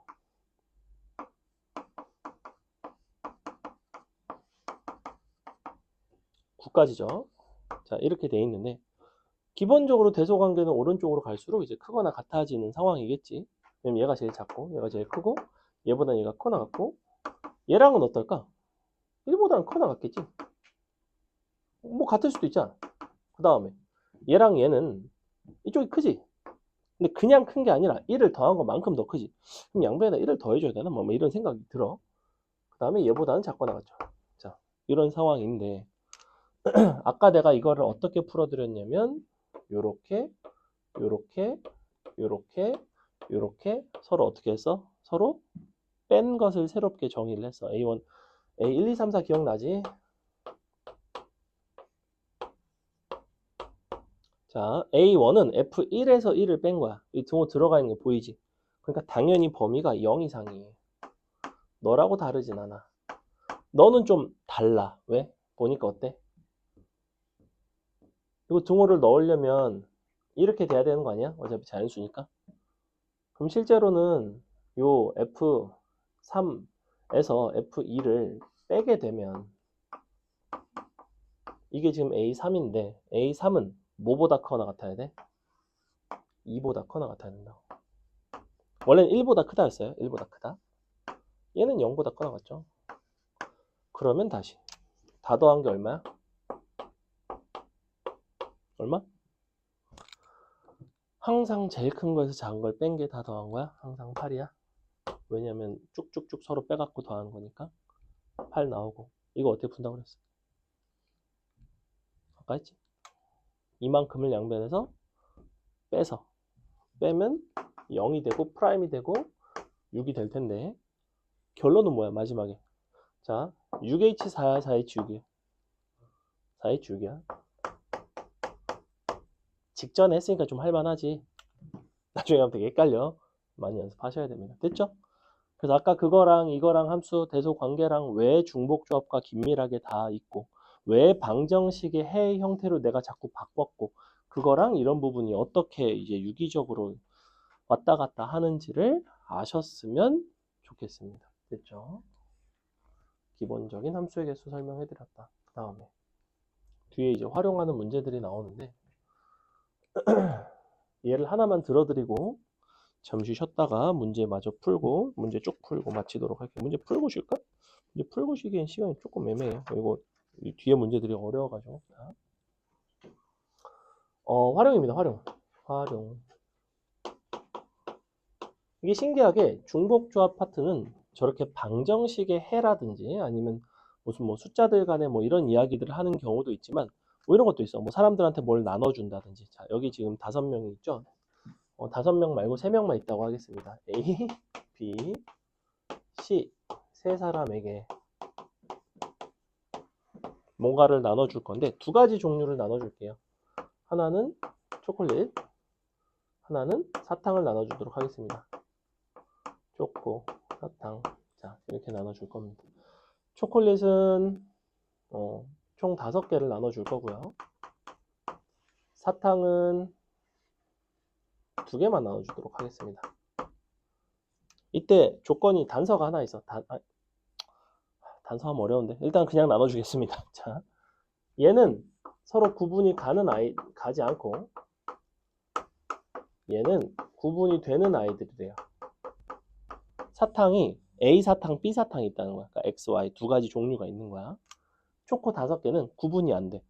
9까지죠. 자, 이렇게 돼 있는데 기본적으로 대소관계는 오른쪽으로 갈수록 이제 크거나 같아지는 상황이겠지. 왜냐면 얘가 제일 작고 얘가 제일 크고 얘보다 얘가 커나 같고 얘랑은 어떨까? 1보다는 커나 같겠지. 뭐 같을 수도 있잖아. 그 다음에 얘랑 얘는 이쪽이 크지. 근데 그냥 큰 게 아니라 1을 더한 것만큼 더 크지. 그럼 양변에다 1을 더해줘야 되나? 뭐 이런 생각이 들어. 그 다음에 얘보다는 작거나 같죠. 자, 이런 상황인데 아까 내가 이거를 어떻게 풀어드렸냐면 요렇게 요렇게 요렇게 요렇게 서로 어떻게 했어? 서로 뺀 것을 새롭게 정의를 했어. A1, A1, 2, 3, 4 기억나지? 자, A1은 F1에서 1을 뺀 거야. 이 등호 들어가 있는 거 보이지? 그러니까 당연히 범위가 0 이상이에요. 너라고 다르진 않아. 너는 좀 달라. 왜? 보니까 어때? 이거 등호를 넣으려면 이렇게 돼야 되는 거 아니야? 어차피 자연수니까. 그럼 실제로는 요 F3에서 F2를 빼게 되면 이게 지금 A3인데 A3은 뭐보다 커나 같아야 돼? 2보다 커나 같아야 된다고. 원래는 1보다 크다였어요. 1보다 크다. 얘는 0보다 커나 같죠. 그러면 다시 다 더한 게 얼마야? 얼마? 항상 제일 큰 거에서 작은 걸 뺀 게 다 더한 거야? 항상 8이야? 왜냐면 쭉쭉쭉 서로 빼갖고 더하는 거니까 8 나오고. 이거 어떻게 푼다고 그랬어? 아까 했지? 이만큼을 양변에서 빼서 빼면 0이 되고 프라임이 되고 6이 될 텐데 결론은 뭐야 마지막에? 자, 6H4야 4H6이야? 4H6이야. 직전에 했으니까 좀 할만하지. 나중에 하면 되게 헷갈려. 많이 연습하셔야 됩니다. 됐죠? 그래서 아까 그거랑 이거랑 함수 대소 관계랑 왜 중복조합과 긴밀하게 다 있고 왜 방정식의 해 형태로 내가 자꾸 바꿨고 그거랑 이런 부분이 어떻게 이제 유기적으로 왔다 갔다 하는지를 아셨으면 좋겠습니다. 됐죠? 기본적인 함수의 개수 설명해 드렸다. 그 다음에 뒤에 이제 활용하는 문제들이 나오는데 얘를 하나만 들어드리고 잠시 쉬었다가 문제 마저 풀고 문제 쭉 풀고 마치도록 할게요. 문제 풀고 쉴까? 문제 풀고 쉬기엔 시간이 조금 애매해요. 이거 뒤에 문제들이 어려워가지고. 활용입니다. 활용. 이게 신기하게 중복조합 파트는 저렇게 방정식의 해라든지 아니면 무슨 뭐 숫자들 간에 뭐 이런 이야기들을 하는 경우도 있지만 뭐 이런 것도 있어. 뭐 사람들한테 뭘 나눠준다든지. 자, 여기 지금 5명이 있죠. 5명 말고 3명만 있다고 하겠습니다. A, B, C 세 사람에게 뭔가를 나눠줄 건데 2가지 종류를 나눠줄게요. 하나는 초콜릿, 하나는 사탕을 나눠주도록 하겠습니다. 초코, 사탕. 자, 이렇게 나눠줄 겁니다. 초콜릿은 총 5개를 나눠줄 거고요. 사탕은 2개만 나눠주도록 하겠습니다. 이때 조건이 단서가 하나 있어. 단서하면 어려운데 일단 그냥 나눠주겠습니다. 자, 얘는 서로 구분이 가지 않고 얘는 구분이 되는 아이들이래요. 사탕이 A 사탕, B 사탕이 있다는 거야. 그러니까 X, Y 두 가지 종류가 있는 거야. 초코 5개는 구분이 안 돼.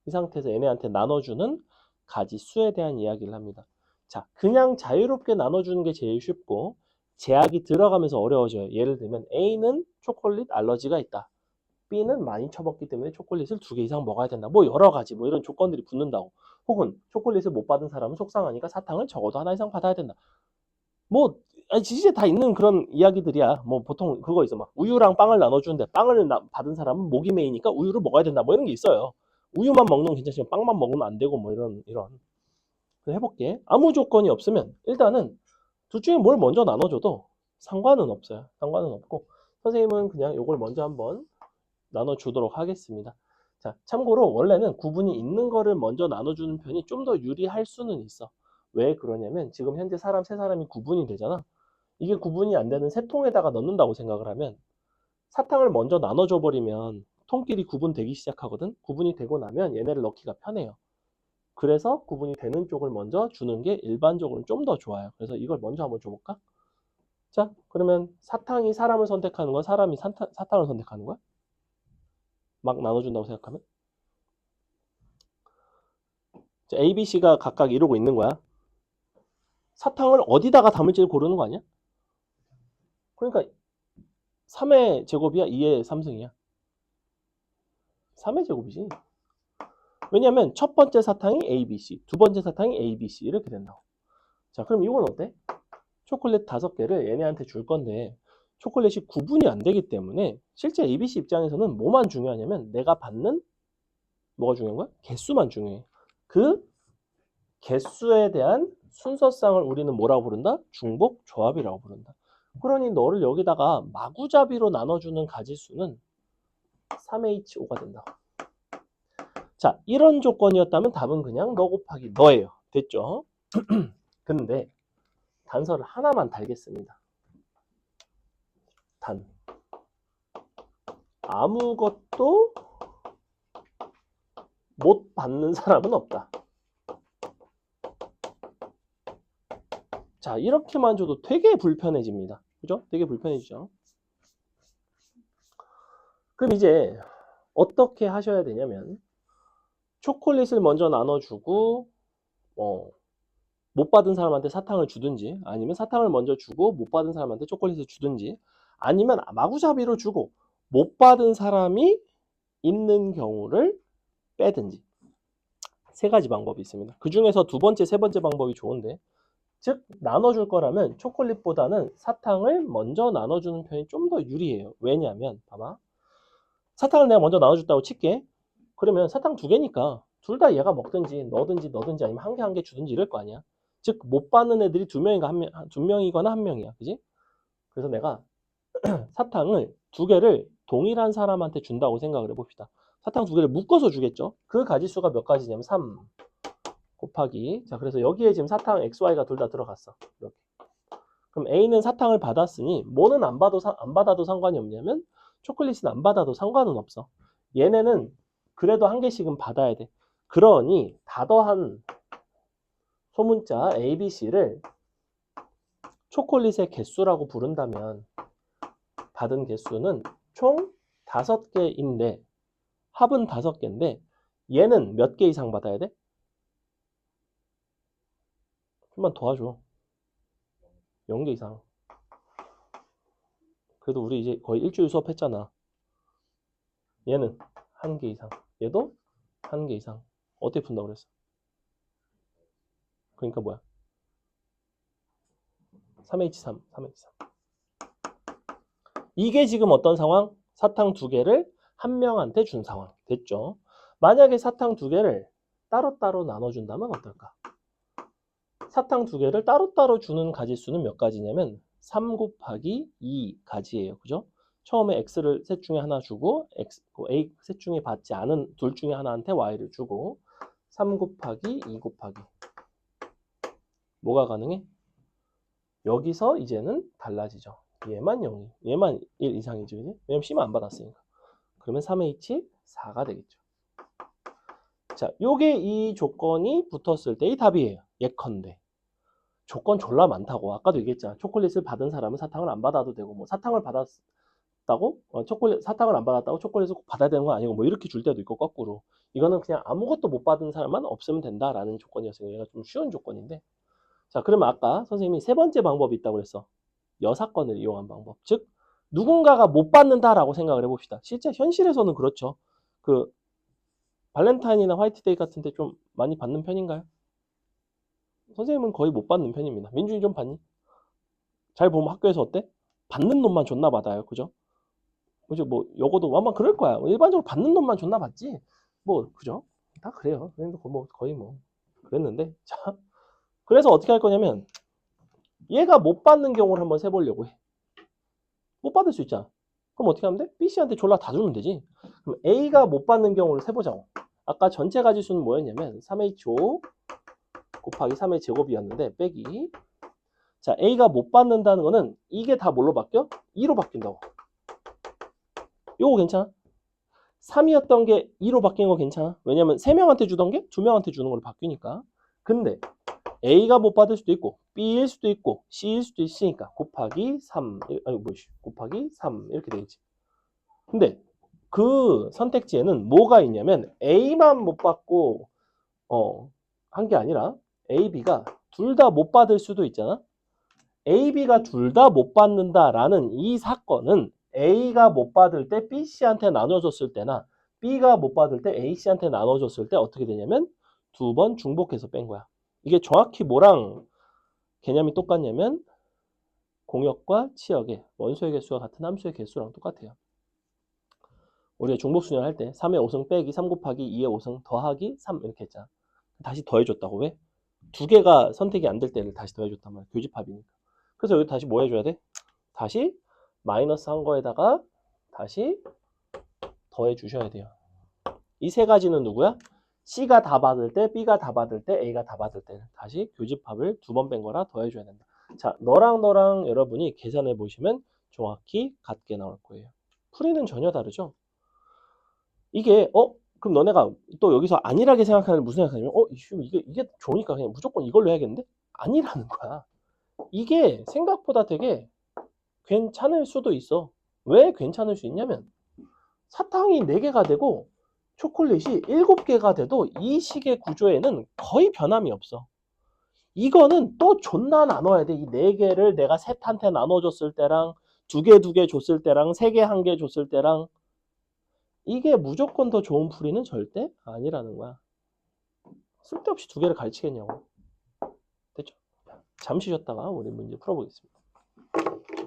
이 상태에서 얘네한테 나눠주는 가지수에 대한 이야기를 합니다. 자, 그냥 자유롭게 나눠주는 게 제일 쉽고 제약이 들어가면서 어려워져요. 예를 들면 A는 초콜릿 알러지가 있다. B는 많이 처먹기 때문에 초콜릿을 2개 이상 먹어야 된다. 뭐 여러 가지 뭐 이런 조건들이 붙는다고. 혹은 초콜릿을 못 받은 사람은 속상하니까 사탕을 적어도 하나 이상 받아야 된다. 뭐 진짜 다 있는 그런 이야기들이야. 뭐 보통 그거 있어. 막 우유랑 빵을 나눠주는데 빵을 받은 사람은 목이 메이니까 우유를 먹어야 된다. 뭐 이런 게 있어요. 우유만 먹는 건 괜찮지만 빵만 먹으면 안 되고 뭐 이런. 해볼게. 아무 조건이 없으면 일단은 둘 중에 뭘 먼저 나눠줘도 상관은 없어요. 상관은 없고 선생님은 그냥 이걸 먼저 한번 나눠주도록 하겠습니다. 자, 참고로 원래는 구분이 있는 거를 먼저 나눠주는 편이 좀 더 유리할 수는 있어. 왜 그러냐면 지금 현재 세 사람이 구분이 되잖아. 이게 구분이 안 되는 세 통에다가 넣는다고 생각을 하면 사탕을 먼저 나눠줘 버리면 통끼리 구분되기 시작하거든. 구분이 되고 나면 얘네를 넣기가 편해요. 그래서 구분이 되는 쪽을 먼저 주는 게 일반적으로는 좀 더 좋아요. 그래서 이걸 먼저 한번 줘볼까? 자, 그러면 사탕이 사람을 선택하는 거야? 사람이 사탕을 선택하는 거야? 막 나눠준다고 생각하면? 자, A, B, C가 각각 이러고 있는 거야. 사탕을 어디다가 담을지를 고르는 거 아니야? 그러니까 3의 제곱이야? 2의 3승이야? 3의 제곱이지. 왜냐면 첫 번째 사탕이 A, B, C, 두 번째 사탕이 A, B, C 이렇게 된다고. 자, 그럼 이건 어때? 초콜릿 5개를 얘네한테 줄 건데 초콜릿이 구분이 안 되기 때문에 실제 ABC 입장에서는 뭐만 중요하냐면 내가 받는 뭐가 중요한 거야? 개수만 중요해. 그 개수에 대한 순서상을 우리는 뭐라고 부른다? 중복 조합이라고 부른다. 그러니 너를 여기다가 마구잡이로 나눠주는 가지수는 3H5가 된다. 자, 이런 조건이었다면 답은 그냥 너 곱하기 너예요. 됐죠? 근데 단서를 하나만 달겠습니다. 단. 아무것도 못 받는 사람은 없다. 자, 이렇게만 줘도 되게 불편해집니다. 그죠? 되게 불편해지죠? 그럼 이제 어떻게 하셔야 되냐면 초콜릿을 먼저 나눠주고 못 받은 사람한테 사탕을 주든지 아니면 사탕을 먼저 주고 못 받은 사람한테 초콜릿을 주든지 아니면 마구잡이로 주고 못 받은 사람이 있는 경우를 빼든지 세 가지 방법이 있습니다. 그 중에서 두 번째, 세 번째 방법이 좋은데 즉 나눠줄 거라면 초콜릿보다는 사탕을 먼저 나눠주는 편이 좀 더 유리해요. 왜냐하면 봐봐. 사탕을 내가 먼저 나눠줬다고 칠게. 그러면 사탕 2개니까 둘 다 얘가 먹든지 너든지 아니면 한 개 주든지 이럴 거 아니야. 즉 못 받는 애들이 2명이거나 1명이야. 그지? 그래서 내가 사탕을 2개를 동일한 사람한테 준다고 생각을 해봅시다. 사탕 2개를 묶어서 주겠죠. 그 가지수가 몇 가지냐면 3 곱하기 자 그래서 여기에 지금 사탕 XY가 둘 다 들어갔어. 이렇게. 그럼 A는 사탕을 받았으니 뭐는 안 받아도 상관이 없냐면 초콜릿은 안 받아도 상관은 없어. 얘네는 그래도 한 개씩은 받아야 돼. 그러니 다더한 소문자 A, B, C를 초콜릿의 개수라고 부른다면 받은 개수는 총 5개인데 합은 5개인데 얘는 몇 개 이상 받아야 돼? 좀만 도와줘. 0개 이상. 그래도 우리 이제 거의 일주일 수업했잖아. 얘는 1개 이상. 얘도 1개 이상. 어떻게 푼다고 그랬어? 그러니까 뭐야? 3H3. 이게 지금 어떤 상황? 사탕 2개를 한 명한테 준 상황. 됐죠? 만약에 사탕 2개를 따로따로 나눠준다면 어떨까? 사탕 2개를 따로따로 주는 가지수는 몇 가지냐면 3 곱하기 2 가지예요. 그죠? 처음에 X를 셋 중에 하나 주고 A 셋 중에 받지 않은 둘 중에 하나한테 Y를 주고 3 곱하기 2 곱하기 뭐가 가능해? 여기서 이제는 달라지죠. 얘만 0이, 얘만 1 이상이지, 그지? 왜냐면 C만 안 받았으니까. 그러면 3H 4가 되겠죠. 자, 요게 이 조건이 붙었을 때의 답이에요. 예컨대. 조건 졸라 많다고. 아까도 얘기했잖아. 초콜릿을 받은 사람은 사탕을 안 받아도 되고, 뭐 사탕을 받았다고 초콜릿 사탕을 안 받았다고 초콜릿을 꼭 받아야 되는 건 아니고, 뭐 이렇게 줄 때도 있고 거꾸로. 이거는 그냥 아무것도 못 받은 사람만 없으면 된다라는 조건이었어요. 얘가 좀 쉬운 조건인데. 자, 그러면 아까 선생님이 세 번째 방법이 있다고 그랬어. 여사건을 이용한 방법. 즉 누군가가 못 받는다라고 생각을 해봅시다. 실제 현실에서는 그렇죠. 그 발렌타인이나 화이트데이 같은 데 좀 많이 받는 편인가요? 선생님은 거의 못 받는 편입니다. 민준이 좀 받니? 잘 보면 학교에서 어때? 받는 놈만 존나 받아요. 그죠? 그죠? 뭐 요거도 아마 그럴 거야. 일반적으로 받는 놈만 존나 받지. 뭐 그죠? 다 그래요. 뭐 거의 뭐 그랬는데. 자, 그래서 어떻게 할 거냐면 얘가 못 받는 경우를 한번 세보려고 해. 못 받을 수 있잖아. 그럼 어떻게 하면 돼? B씨한테 졸라 다 주면 되지. 그럼 A가 못 받는 경우를 세보자고. 아까 전체 가지수는 뭐였냐면 3H5 곱하기 3의 제곱이었는데 빼기. 자, A가 못 받는다는 거는 이게 다 뭘로 바뀌어? 2로 바뀐다고. 요거 괜찮아? 3이었던 게 2로 바뀐 거 괜찮아? 왜냐면 3명한테 주던 게 2명한테 주는 걸로 바뀌니까. 근데 A가 못 받을 수도 있고 B일 수도 있고 C일 수도 있으니까 곱하기 3 아니 뭐지 곱하기 3 이렇게 되겠지. 근데 그 선택지에는 뭐가 있냐면 A만 못 받고 한 게 아니라 A, B가 둘 다 못 받을 수도 있잖아. A, B가 둘 다 못 받는다라는 이 사건은 A가 못 받을 때 B, C한테 나눠줬을 때나 B가 못 받을 때 A, C한테 나눠줬을 때 어떻게 되냐면 두 번 중복해서 뺀 거야. 이게 정확히 뭐랑 개념이 똑같냐면 공역과 치역의 원소의 개수와 같은 함수의 개수랑 똑같아요. 우리가 중복순열 할 때 3의 5승 빼기 3 곱하기 2의 5승 더하기 3 이렇게 했잖아. 다시 더해줬다고. 왜? 두 개가 선택이 안 될 때를 다시 더해줬단 말이야. 교집합이니까. 그래서 여기 다시 뭐 해줘야 돼? 다시 마이너스 한 거에다가 다시 더해 주셔야 돼요. 이 세 가지는 누구야? C가 다 받을 때, B가 다 받을 때, A가 다 받을 때 다시 교집합을 두 번 뺀 거라 더해줘야 된다. 자, 너랑 여러분이 계산해 보시면 정확히 같게 나올 거예요. 풀이는 전혀 다르죠? 이게 그럼 너네가 또 여기서 안일하게 생각하는 무슨 생각하냐면 이게 좋으니까 그냥 무조건 이걸로 해야겠는데? 아니라는 거야. 이게 생각보다 되게 괜찮을 수도 있어. 왜 괜찮을 수 있냐면 사탕이 4개가 되고 초콜릿이 7개가 돼도 이 식의 구조에는 거의 변함이 없어. 이거는 또 존나 나눠야 돼. 이 4개를 내가 셋한테 나눠줬을 때랑 2개 줬을 때랑 3개 1개 줬을 때랑 이게 무조건 더 좋은 풀이는 절대 아니라는 거야. 쓸데없이 2개를 가르치겠냐고. 됐죠? 잠시 쉬었다가 우리 문제 풀어보겠습니다.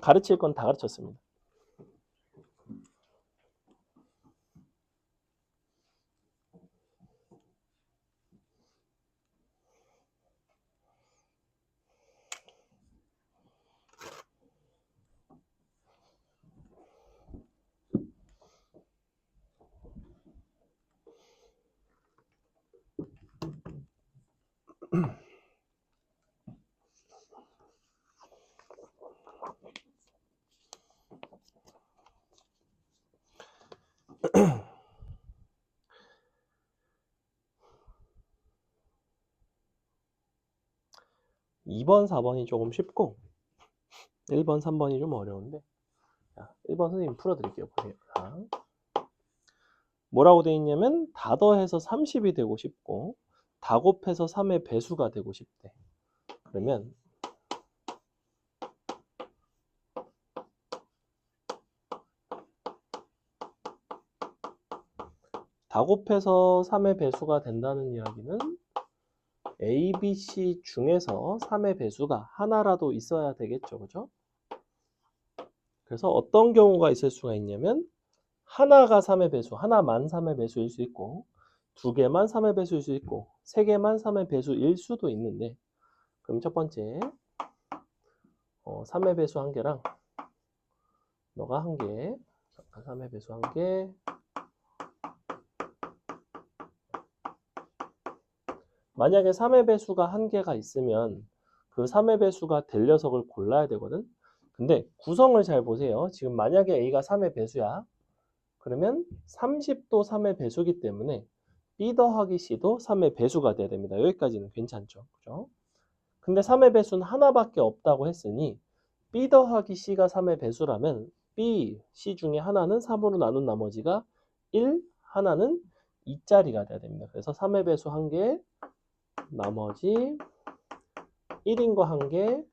가르칠 건 다 가르쳤습니다. 2번, 4번이 조금 쉽고 1번, 3번이 좀 어려운데 자, 1번 선생님 풀어드릴게요. 보세요. 자, 뭐라고 돼 있냐면 다 더해서 30이 되고 싶고 다 곱해서 3의 배수가 되고 싶대. 그러면 다 곱해서 3의 배수가 된다는 이야기는 A, B, C 중에서 3의 배수가 하나라도 있어야 되겠죠. 그죠? 그래서 어떤 경우가 있을 수가 있냐면 하나가 3의 배수, 하나만 3의 배수일 수 있고 2개만 3의 배수일 수 있고 3개만 3의 배수일 수도 있는데 그럼 첫 번째 3의 배수 1개랑 너가 1개 3의 배수 1개 만약에 3의 배수가 1개가 있으면 그 3의 배수가 될 녀석을 골라야 되거든. 근데 구성을 잘 보세요. 지금 만약에 A가 3의 배수야. 그러면 30도 3의 배수기 때문에 B 더하기 C도 3의 배수가 돼야 됩니다. 여기까지는 괜찮죠. 그죠? 근데 3의 배수는 하나밖에 없다고 했으니 B 더하기 C가 3의 배수라면 B, C 중에 하나는 3으로 나눈 나머지가 1, 하나는 2짜리가 돼야 됩니다. 그래서 3의 배수 1개, 나머지 1인 거 1개,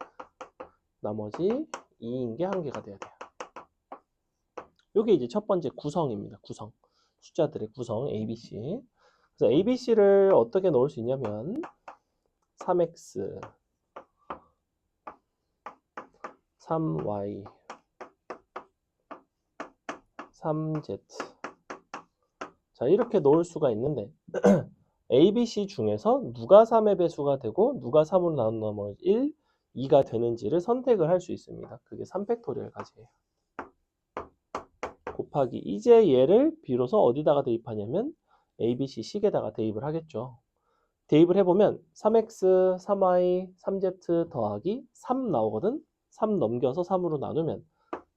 나머지 2인 게 1개가 돼야 돼요. 이게 이제 첫 번째 구성입니다. 구성. 숫자들의 구성 ABC. 그래서 ABC를 어떻게 넣을 수 있냐면 3X, 3Y, 3Z. 자, 이렇게 넣을 수가 있는데 ABC 중에서 누가 3의 배수가 되고 누가 3으로 나눈 나머지 1, 2가 되는지를 선택을 할 수 있습니다. 그게 3팩토리얼 가지예요. 곱하기 이제 얘를 비로소 어디다가 대입하냐면 ABC 식에다가 대입을 하겠죠. 대입을 해보면 3x, 3y, 3z 더하기 3 나오거든. 3 넘겨서 3으로 나누면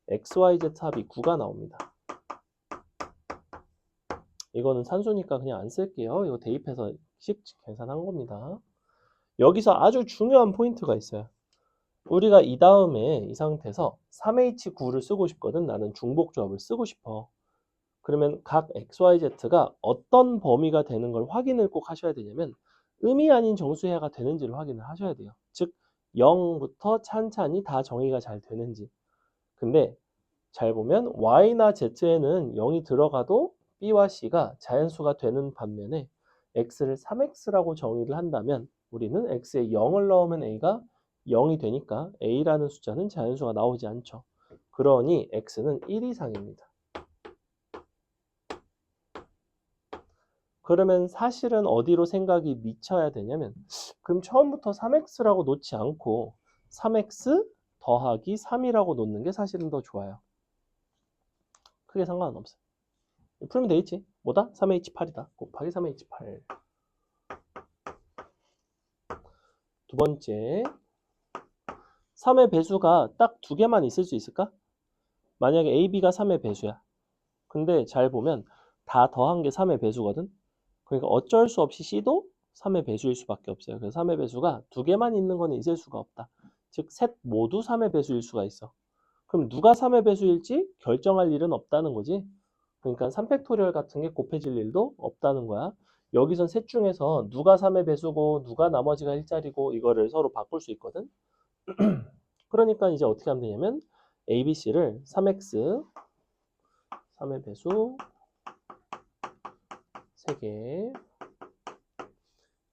xyz 합이 9가 나옵니다. 이거는 산수니까 그냥 안 쓸게요. 이거 대입해서 식 계산한 겁니다. 여기서 아주 중요한 포인트가 있어요. 우리가 이 다음에 이 상태에서 3H9를 쓰고 싶거든. 나는 중복조합을 쓰고 싶어. 그러면 각 XYZ가 어떤 범위가 되는 걸 확인을 꼭 하셔야 되냐면 음이 아닌 정수해가 되는지를 확인을 하셔야 돼요. 즉 0부터 찬찬히 다 정의가 잘 되는지. 근데 잘 보면 Y나 Z에는 0이 들어가도 B와 C가 자연수가 되는 반면에 X를 3X라고 정의를 한다면 우리는 X에 0을 넣으면 A가 0이 되니까 A라는 숫자는 자연수가 나오지 않죠. 그러니 X는 1 이상입니다. 그러면 사실은 어디로 생각이 미쳐야 되냐면 그럼 처음부터 3x라고 놓지 않고 3x 더하기 3이라고 놓는 게 사실은 더 좋아요. 크게 상관은 없어요. 풀면 되겠지. 뭐다? 3h8이다. 곱하기 3h8. 두 번째 3의 배수가 딱 2개만 있을 수 있을까? 만약에 a, b가 3의 배수야. 근데 잘 보면 다 더한 게 3의 배수거든. 그러니까 어쩔 수 없이 C도 3의 배수일 수밖에 없어요. 그래서 3의 배수가 2개만 있는 거는 있을 수가 없다. 즉, 셋 모두 3의 배수일 수가 있어. 그럼 누가 3의 배수일지 결정할 일은 없다는 거지. 그러니까 3팩토리얼 같은 게 곱해질 일도 없다는 거야. 여기선 셋 중에서 누가 3의 배수고 누가 나머지가 1짜리고 이거를 서로 바꿀 수 있거든. 그러니까 이제 어떻게 하면 되냐면 ABC를 3X, 3의 배수 3개,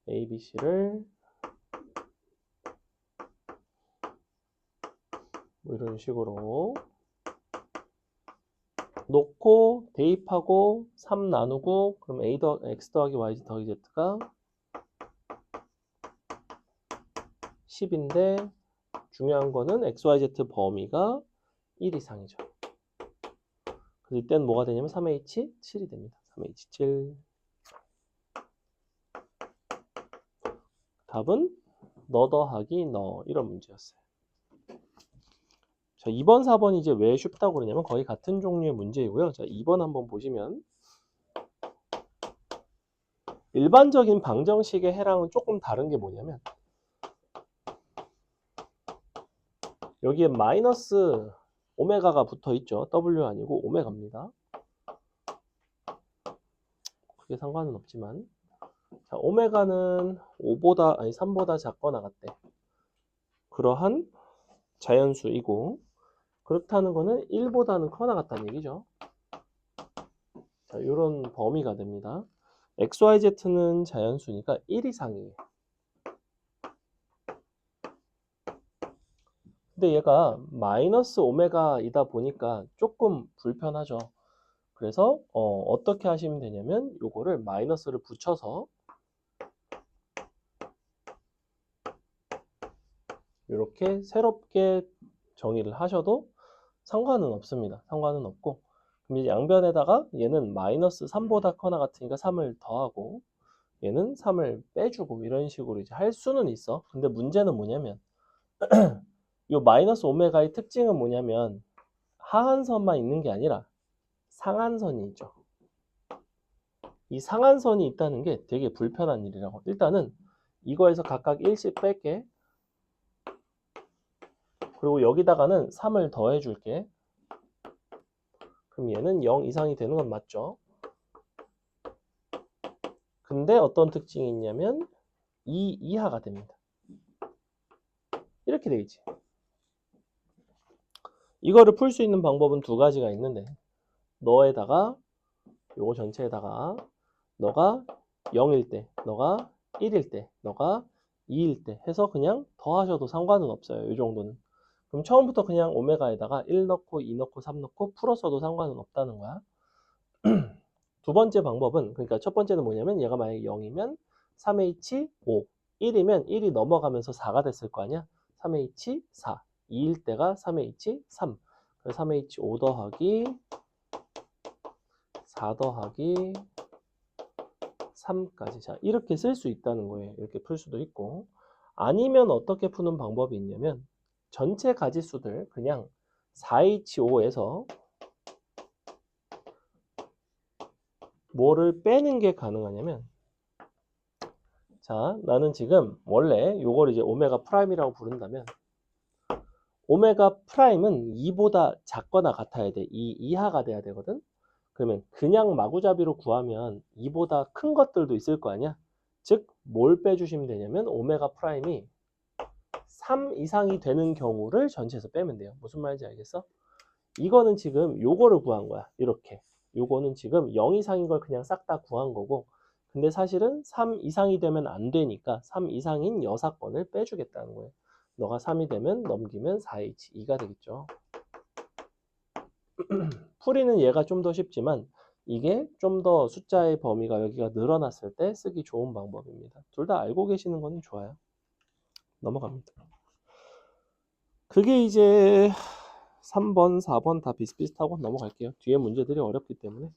ABC를 뭐 이런 식으로 놓고 대입하고 3 나누고 그럼 x 더하기 y 더하기 z가 10인데 중요한 거는 xyz 범위가 1 이상이죠. 그래서 이때는 뭐가 되냐면 3h7이 됩니다. 3h7. 답은 너 더하기 너 이런 문제였어요. 자, 2번, 4번이 이제 왜 쉽다고 그러냐면 거의 같은 종류의 문제이고요. 자, 2번 한번 보시면 일반적인 방정식의 해랑은 조금 다른 게 뭐냐면 여기에 마이너스 오메가가 붙어 있죠. W 아니고 오메가입니다. 그게 상관은 없지만 자, 오메가는 3보다 작거나 같대. 그러한 자연수이고 그렇다는 거는 1보다는 커나 같다는 얘기죠. 자, 이런 범위가 됩니다. XYZ는 자연수니까 1 이상이에요. 근데 얘가 마이너스 오메가이다 보니까 조금 불편하죠. 그래서 어떻게 하시면 되냐면 요거를 마이너스를 붙여서 이렇게 새롭게 정의를 하셔도 상관은 없습니다. 상관은 없고 그럼 이제 양변에다가 얘는 마이너스 3보다 커나 같으니까 3을 더하고 얘는 3을 빼주고 이런 식으로 이제 할 수는 있어. 근데 문제는 뭐냐면 이 마이너스 오메가의 특징은 뭐냐면 하한선만 있는 게 아니라 상한선이 있죠. 이 상한선이 있다는 게 되게 불편한 일이라고. 일단은 이거에서 각각 1씩 뺄게. 그리고 여기다가는 3을 더해 줄게. 그럼 얘는 0 이상이 되는 건 맞죠? 근데 어떤 특징이 있냐면 2 이하가 됩니다. 이렇게 되겠지. 이거를 풀 수 있는 방법은 두 가지가 있는데, 너에다가 요거 전체에다가 너가 0일 때, 너가 1일 때, 너가 2일 때 해서 그냥 더하셔도 상관은 없어요. 이 정도는. 그럼 처음부터 그냥 오메가에다가 1 넣고 2 넣고 3 넣고 풀었어도 상관은 없다는 거야. 두 번째 방법은, 그러니까 첫 번째는 뭐냐면 얘가 만약에 0이면 3H 5, 1이면 1이 넘어가면서 4가 됐을 거 아니야. 3H 4, 2일 때가 3H 3, 3H 5 더하기 4 더하기 3까지. 자, 이렇게 쓸 수 있다는 거예요. 이렇게 풀 수도 있고. 아니면 어떻게 푸는 방법이 있냐면 전체 가지수들 그냥 4H5에서 뭐를 빼는 게 가능하냐면, 자, 나는 지금 원래 요걸 이제 오메가 프라임이라고 부른다면 오메가 프라임은 2보다 작거나 같아야 돼. 2 이하가 돼야 되거든. 그러면 그냥 마구잡이로 구하면 2보다 큰 것들도 있을 거 아니야. 즉, 뭘 빼주시면 되냐면 오메가 프라임이 3 이상이 되는 경우를 전체에서 빼면 돼요. 무슨 말인지 알겠어? 이거는 지금 요거를 구한 거야. 이렇게. 요거는 지금 0 이상인 걸 그냥 싹 다 구한 거고, 근데 사실은 3 이상이 되면 안 되니까 3 이상인 여사건을 빼주겠다는 거예요. 너가 3이 되면 넘기면 4H2가 되겠죠. 풀이는 얘가 좀 더 쉽지만 이게 좀 더 숫자의 범위가 여기가 늘어났을 때 쓰기 좋은 방법입니다. 둘 다 알고 계시는 거는 좋아요. 넘어갑니다. 그게 이제 3번, 4번 다 비슷비슷하고 넘어갈게요. 뒤에 문제들이 어렵기 때문에.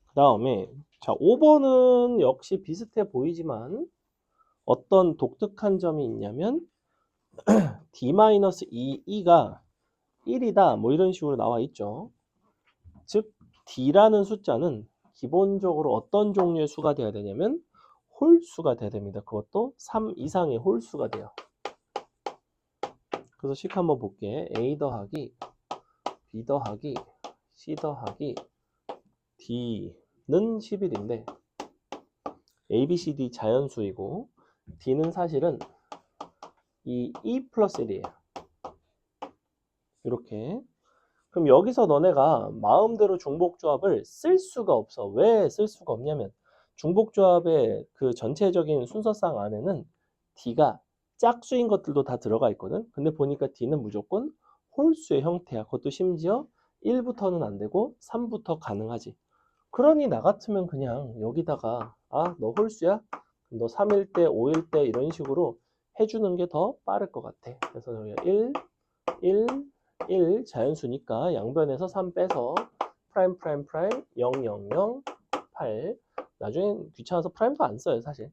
그 다음에 자 5번은 역시 비슷해 보이지만 어떤 독특한 점이 있냐면 D-2가 1이다 뭐 이런 식으로 나와 있죠. 즉 D라는 숫자는 기본적으로 어떤 종류의 수가 돼야 되냐면 홀수가 돼야 됩니다. 그것도 3 이상의 홀수가 돼요. 그래서 식 한번 볼게. A 더하기 B 더하기 C 더하기 D는 11인데 A, B, C, D 자연수이고 D는 사실은 이 2 플러스 1이에요. 이렇게. 그럼 여기서 너네가 마음대로 중복조합을 쓸 수가 없어. 왜 쓸 수가 없냐면 중복조합의 그 전체적인 순서상 안에는 D가 짝수인 것들도 다 들어가 있거든. 근데 보니까 D는 무조건 홀수의 형태야. 그것도 심지어 1부터는 안 되고 3부터 가능하지. 그러니 나 같으면 그냥 여기다가 너 홀수야? 너 3일 때, 5일 때 이런 식으로 해주는 게 더 빠를 것 같아. 그래서 여기가 1, 1, 1 자연수니까 양변에서 3 빼서 프라임 프라임 프라임 0, 0, 0, 8 나중엔 귀찮아서 프라임도 안 써요 사실.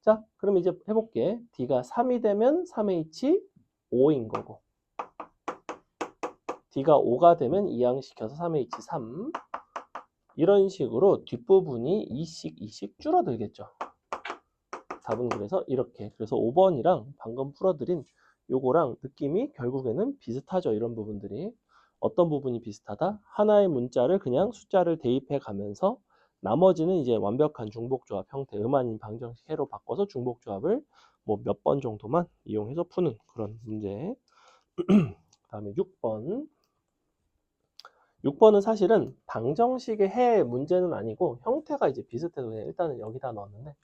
자 그럼 이제 해볼게. D가 3이 되면 3H 5인 거고 D가 5가 되면 이항시켜서 3H 3 이런 식으로 뒷부분이 2씩 줄어들겠죠. 답은 그래서 이렇게. 그래서 5번이랑 방금 풀어드린 요거랑 느낌이 결국에는 비슷하죠. 이런 부분들이. 어떤 부분이 비슷하다? 하나의 문자를 그냥 숫자를 대입해 가면서 나머지는 이제 완벽한 중복조합 형태, 음아닌 방정식 해로 바꿔서 중복조합을 뭐 몇 번 정도만 이용해서 푸는 그런 문제. 그다음에 6번. 6번은 사실은 방정식의 해 문제는 아니고 형태가 이제 비슷해서 그냥 일단은 여기다 넣었는데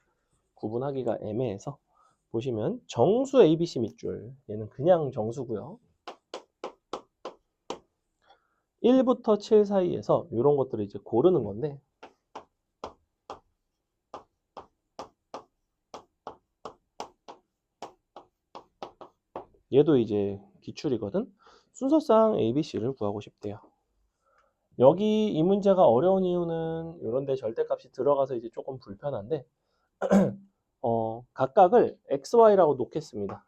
구분하기가 애매해서 보시면 정수 ABC 밑줄 얘는 그냥 정수고요. 1부터 7 사이에서 이런 것들을 이제 고르는 건데 얘도 이제 기출이거든. 순서상 ABC를 구하고 싶대요. 여기 이 문제가 어려운 이유는 이런 데 절대값이 들어가서 이제 조금 불편한데 각각을 XY라고 놓겠습니다.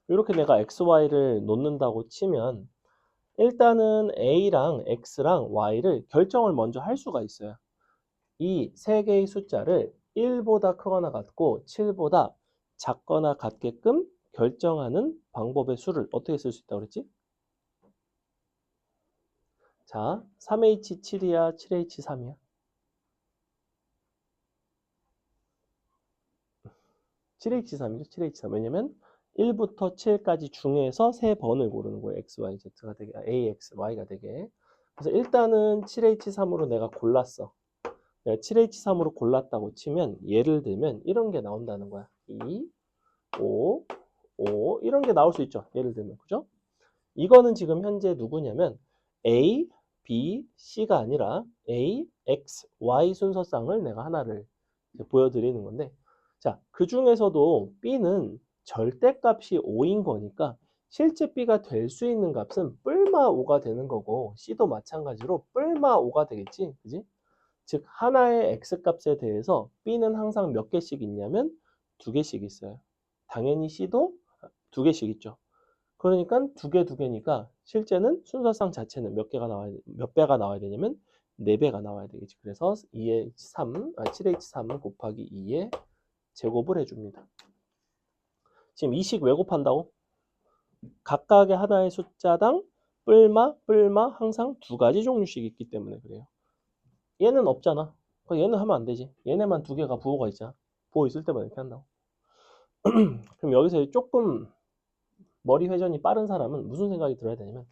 이렇게 내가 XY를 놓는다고 치면 일단은 A랑 X랑 Y를 결정을 먼저 할 수가 있어요. 이 세 개의 숫자를 1보다 크거나 같고 7보다 작거나 같게끔 결정하는 방법의 수를 어떻게 쓸 수 있다고 그랬지? 자, 3H7이야, 7H3이야? 7H3이죠, 7H3. 왜냐면 1부터 7까지 중에서 3번을 고르는 거예요. X, Y, Z가 되게, A, X, Y가 되게. 그래서 일단은 7H3으로 내가 골랐어. 내가 7H3으로 골랐다고 치면 예를 들면 이런 게 나온다는 거야. 2, 5, 5 이런 게 나올 수 있죠. 예를 들면. 그죠? 이거는 지금 현재 누구냐면 A, B, C가 아니라 A, X, Y 순서상을 내가 하나를 보여드리는 건데 자, 그 중에서도 B는 절대값이 5인 거니까 실제 B가 될 수 있는 값은 뿔마 5가 되는 거고 C도 마찬가지로 뿔마 5가 되겠지. 그지? 즉 하나의 X값에 대해서 B는 항상 몇 개씩 있냐면 2개씩 있어요. 당연히 C도 2개씩 있죠. 그러니까 2개, 2개니까 실제는 순서상 자체는 몇 배가 나와야 되냐면 4배가 나와야 되겠지. 그래서 7H3 곱하기 2에 제곱을 해줍니다. 지금 이 식 왜 곱한다고? 각각의 하나의 숫자당 뿔마 항상 2가지 종류씩 있기 때문에 그래요. 얘는 없잖아. 얘는 하면 안 되지. 얘네만 2개가 부호가 있잖아. 부호 있을 때만 이렇게 한다고. 그럼 여기서 조금 머리 회전이 빠른 사람은 무슨 생각이 들어야 되냐면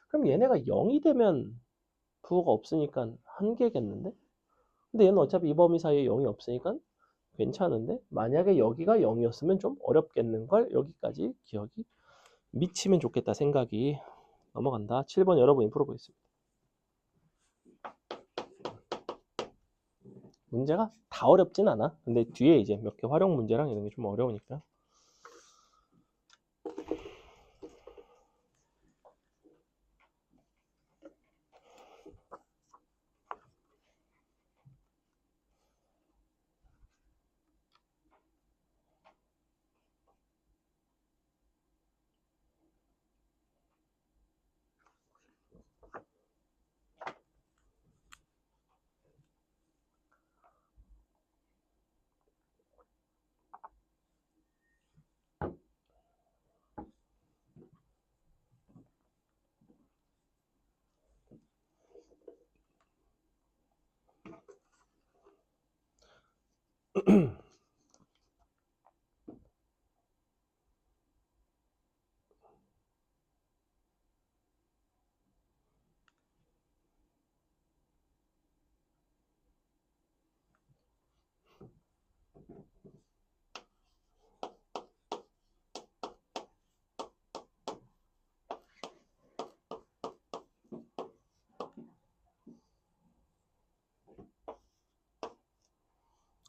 그럼 얘네가 0이 되면 부호가 없으니까 한계겠는데? 근데 얘는 어차피 이 범위 사이에 0이 없으니까 괜찮은데? 만약에 여기가 0이었으면 좀 어렵겠는걸? 여기까지 기억이 미치면 좋겠다 생각이 넘어간다. 7번 여러분이 풀어보겠습니다. 문제가 다 어렵진 않아. 근데 뒤에 이제 몇 개 활용 문제랑 이런 게 좀 어려우니까.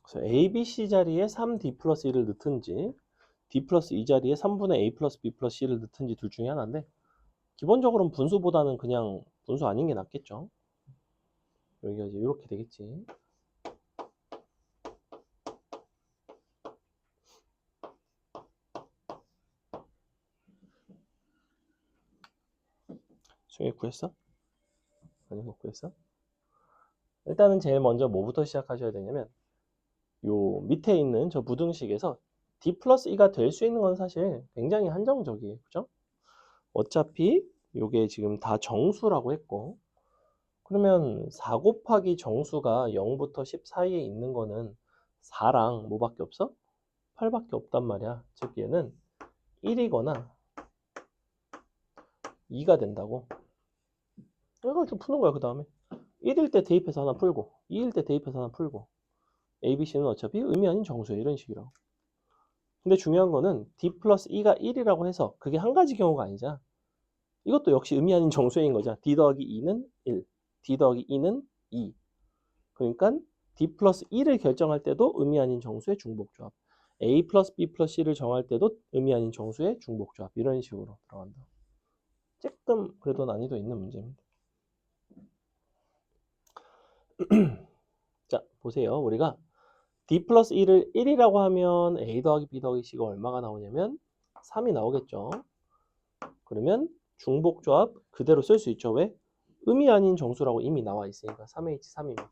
그래서 A, B, C 자리에 3D 플러스 1을 넣든지 D 플러스 2 자리에 3분의 A 플러스 B 플러스 C를 넣든지 둘 중에 하나인데 기본적으로는 분수보다는 그냥 분수 아닌 게 낫겠죠. 여기가 이제 이렇게 되겠지. 수익 구했어? 아니 못 구했어? 일단은 제일 먼저 뭐부터 시작하셔야 되냐면 요 밑에 있는 저 부등식에서 D 플러스 2가 될 수 있는 건 사실 굉장히 한정적이에요. 그죠? 어차피 요게 지금 다 정수라고 했고 그러면 4 곱하기 정수가 0부터 10 사이에 있는 거는 4랑 뭐밖에 없어? 8밖에 없단 말이야. 즉 얘는 1이거나 2가 된다고. 이걸 좀 푸는 거야. 그 다음에 1일 때 대입해서 하나 풀고 2일 때 대입해서 하나 풀고 A, B, C는 어차피 의미 아닌 정수예요. 이런 식이라고. 근데 중요한 거는 D 플러스 2가 1이라고 해서 그게 한 가지 경우가 아니잖아. 이것도 역시 의미 아닌 정수인 거죠. D 더하기 2는 1, D 더하기 2는 2. 그러니까 D 플러스 1을 결정할 때도 의미 아닌 정수의 중복조합. A 플러스 B 플러스 C를 정할 때도 의미 아닌 정수의 중복조합. 이런 식으로 들어간다. 조금 그래도 난이도 있는 문제입니다. 자, 보세요. 우리가 D 플러스 1을 1이라고 하면 A 더하기 B 더하기 C가 얼마가 나오냐면 3이 나오겠죠. 그러면 중복조합 그대로 쓸 수 있죠. 왜? 의미 아닌 정수라고 이미 나와 있으니까 3H3입니다.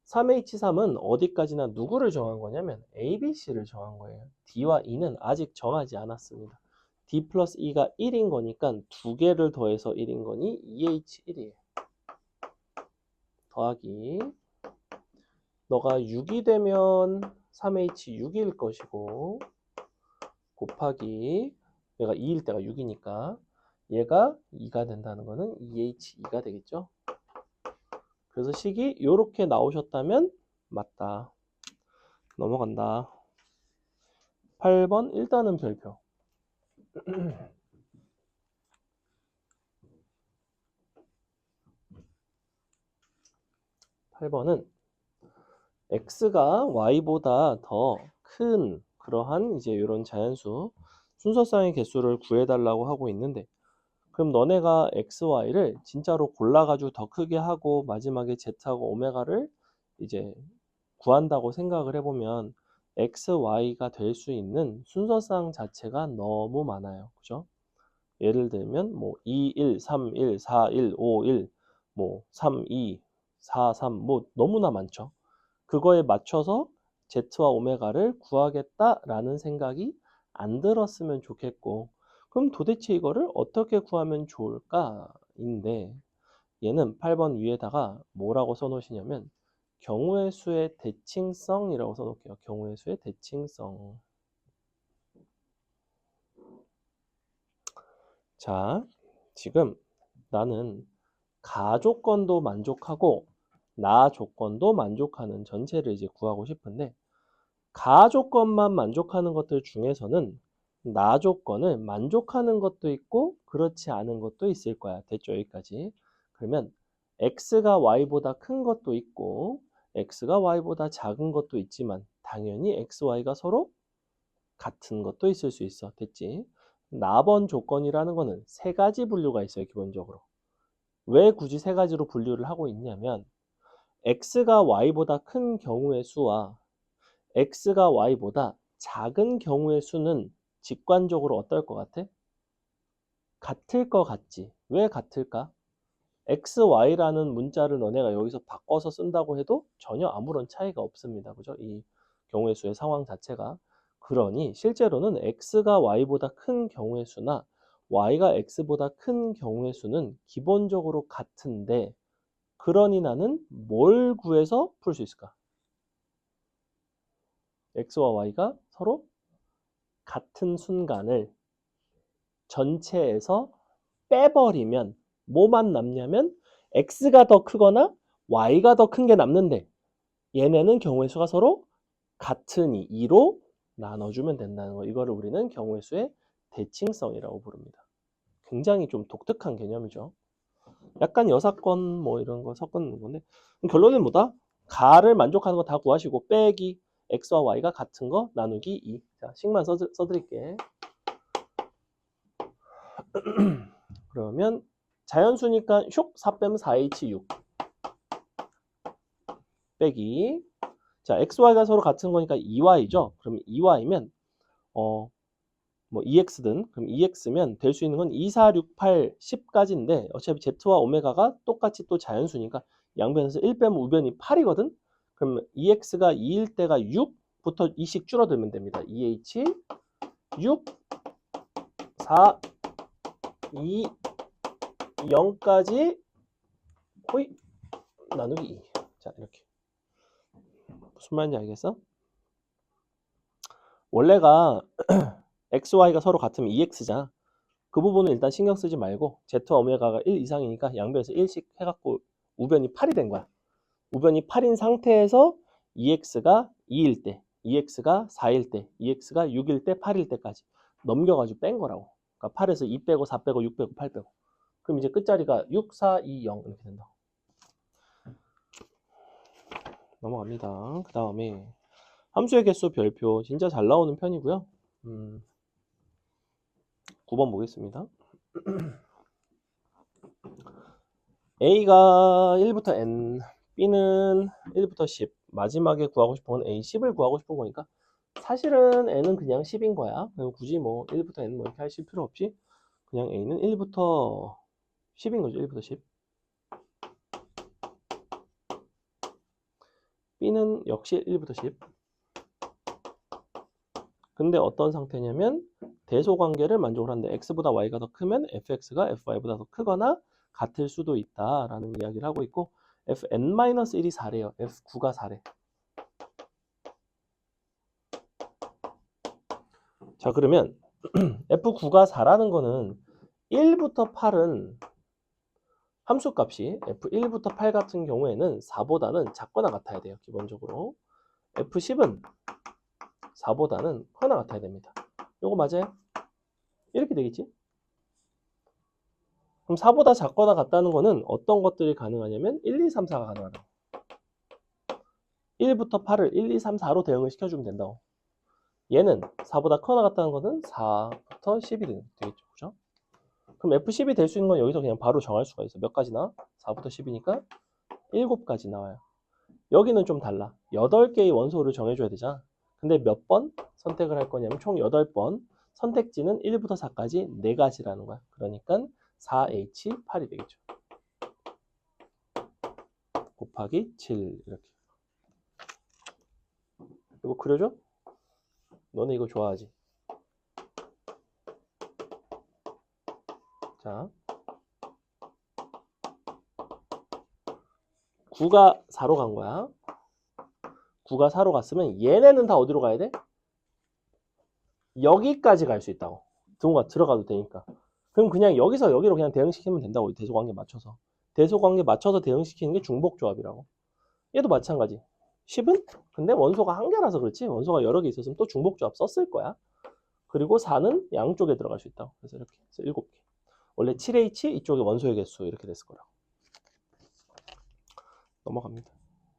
3H3은 어디까지나 누구를 정한 거냐면 A, B, C를 정한 거예요. D와 E는 아직 정하지 않았습니다. D 플러스 E가 1인 거니까 두 개를 더해서 1인 거니 2H1이에요. 더하기 너가 6이 되면 3H6일 것이고 곱하기 얘가 2일 때가 6이니까 얘가 2가 된다는 거는 2H2가 되겠죠. 그래서 식이 이렇게 나오셨다면 맞다. 넘어간다. 8번 일단은 별표. 8번은 x가 y보다 더 큰 그러한 이제 이런 자연수 순서쌍의 개수를 구해달라고 하고 있는데 그럼 너네가 x, y를 진짜로 골라가지고 더 크게 하고 마지막에 z하고 오메가를 이제 구한다고 생각을 해보면 x, y가 될 수 있는 순서쌍 자체가 너무 많아요. 그죠? 예를 들면 뭐 2, 1, 3, 1, 4, 1, 5, 1, 뭐 3, 2, 4, 3, 뭐 너무나 많죠. 그거에 맞춰서 Z와 오메가를 구하겠다라는 생각이 안 들었으면 좋겠고 그럼 도대체 이거를 어떻게 구하면 좋을까?인데 얘는 8번 위에다가 뭐라고 써놓으시냐면 경우의 수의 대칭성이라고 써놓을게요. 경우의 수의 대칭성. 자, 지금 나는 가 조건도 만족하고 나 조건도 만족하는 전체를 이제 구하고 싶은데 가 조건만 만족하는 것들 중에서는 나 조건을 만족하는 것도 있고 그렇지 않은 것도 있을 거야. 됐죠? 여기까지. 그러면 x가 y보다 큰 것도 있고 x가 y보다 작은 것도 있지만 당연히 x, y가 서로 같은 것도 있을 수 있어. 됐지? 나번 조건이라는 거는 세 가지 분류가 있어요. 기본적으로. 왜 굳이 세 가지로 분류를 하고 있냐면 x가 y보다 큰 경우의 수와 x가 y보다 작은 경우의 수는 직관적으로 어떨 것 같아? 같을 것 같지. 왜 같을까? x, y라는 문자를 너네가 여기서 바꿔서 쓴다고 해도 전혀 아무런 차이가 없습니다. 그죠? 이 경우의 수의 상황 자체가. 그러니 실제로는 x가 y보다 큰 경우의 수나 y가 x보다 큰 경우의 수는 기본적으로 같은데 그러니 나는 뭘 구해서 풀 수 있을까? x와 y가 서로 같은 순간을 전체에서 빼버리면 뭐만 남냐면 x가 더 크거나 y가 더 큰 게 남는데 얘네는 경우의 수가 서로 같으니 2로 나눠주면 된다는 거. 이거를 우리는 경우의 수의 대칭성이라고 부릅니다. 굉장히 좀 독특한 개념이죠. 약간 여사건 뭐 이런 거 섞은 건데 결론은 뭐다? 가를 만족하는 거 다 구하시고 빼기 x와 y가 같은 거 나누기 2. 자, 식만 써드릴게. 그러면 자연수니까 슉 4 빼면 4H6 빼기 자 XY가 서로 같은 거니까 2Y죠. 그럼 2Y면 뭐 2X든 그럼 2X면 될 수 있는 건 2, 4, 6, 8, 10까지인데 어차피 Z와 오메가가 똑같이 또 자연수니까 양변에서 1 빼면 우변이 8이거든. 그럼 2X가 2일 때가 6부터 2씩 줄어들면 됩니다. 2H 6 4 2 0까지 호이 나누기 2. 자 이렇게 무슨 말인지 알겠어? 원래가 x, y가 서로 같으면 2x잖아. 그 부분은 일단 신경 쓰지 말고 z와 오메가가 1 이상이니까 양변에서 1씩 해갖고 우변이 8이 된 거야. 우변이 8인 상태에서 2x가 2일 때, 2x가 4일 때, 2x가 6일 때, 8일 때까지 넘겨가지고 뺀 거라고. 그러니까 8에서 2 빼고 4 빼고 6 빼고 8 빼고. 그럼 이제 끝자리가 6, 4, 2, 0 이렇게 된다. 넘어갑니다. 그 다음에 함수의 개수 별표 진짜 잘 나오는 편이고요. 9번 보겠습니다. A가 1부터 N, B는 1부터 10. 마지막에 구하고 싶은 건 A 10을 구하고 싶은 거니까 사실은 N은 그냥 10인 거야. 굳이 뭐 1부터 N 뭐 이렇게 하실 필요 없이 그냥 A는 1부터 10인 거죠. 1부터 10. B는 역시 1부터 10. 근데 어떤 상태냐면 대소관계를 만족을 하는데 x보다 y가 더 크면 fx가 fy보다 더 크거나 같을 수도 있다라는 이야기를 하고 있고 fn-1이 4래요. f9가 4래. 자, 그러면 f9가 4라는 거는 1부터 8은 함수값이 f1부터 8 같은 경우에는 4보다는 작거나 같아야 돼요. 기본적으로. f10은 4보다는 크거나 같아야 됩니다. 요거 맞아요? 이렇게 되겠지? 그럼 4보다 작거나 같다는 거는 어떤 것들이 가능하냐면 1, 2, 3, 4가 가능하다. 1부터 8을 1, 2, 3, 4로 대응을 시켜주면 된다고. 얘는 4보다 크거나 같다는 거는 4부터 10이 되겠죠. 그죠? 그럼 F10이 될 수 있는 건 여기서 그냥 바로 정할 수가 있어. 몇 가지나? 4부터 10이니까 7가지 나와요. 여기는 좀 달라. 8개의 원소를 정해줘야 되잖아. 근데 몇 번 선택을 할 거냐면 총 8번. 선택지는 1부터 4까지 4가지라는 거야. 그러니까 4H8이 되겠죠. 곱하기 7 이렇게. 이거 그려줘? 너네 이거 좋아하지? 자, 9가 4로 간 거야. 9가 4로 갔으면 얘네는 다 어디로 가야 돼? 여기까지 갈 수 있다고. 등호가 들어가도 되니까. 그럼 그냥 여기서 여기로 그냥 대응시키면 된다고. 대소관계 맞춰서. 대소관계 맞춰서 대응시키는 게 중복조합이라고. 얘도 마찬가지. 10은? 근데 원소가 한 개라서 그렇지. 원소가 여러 개 있었으면 또 중복조합 썼을 거야. 그리고 4는 양쪽에 들어갈 수 있다고. 그래서 이렇게 해서 7개. 원래 7H 이쪽에 원소의 개수 이렇게 됐을 거라고. 넘어갑니다.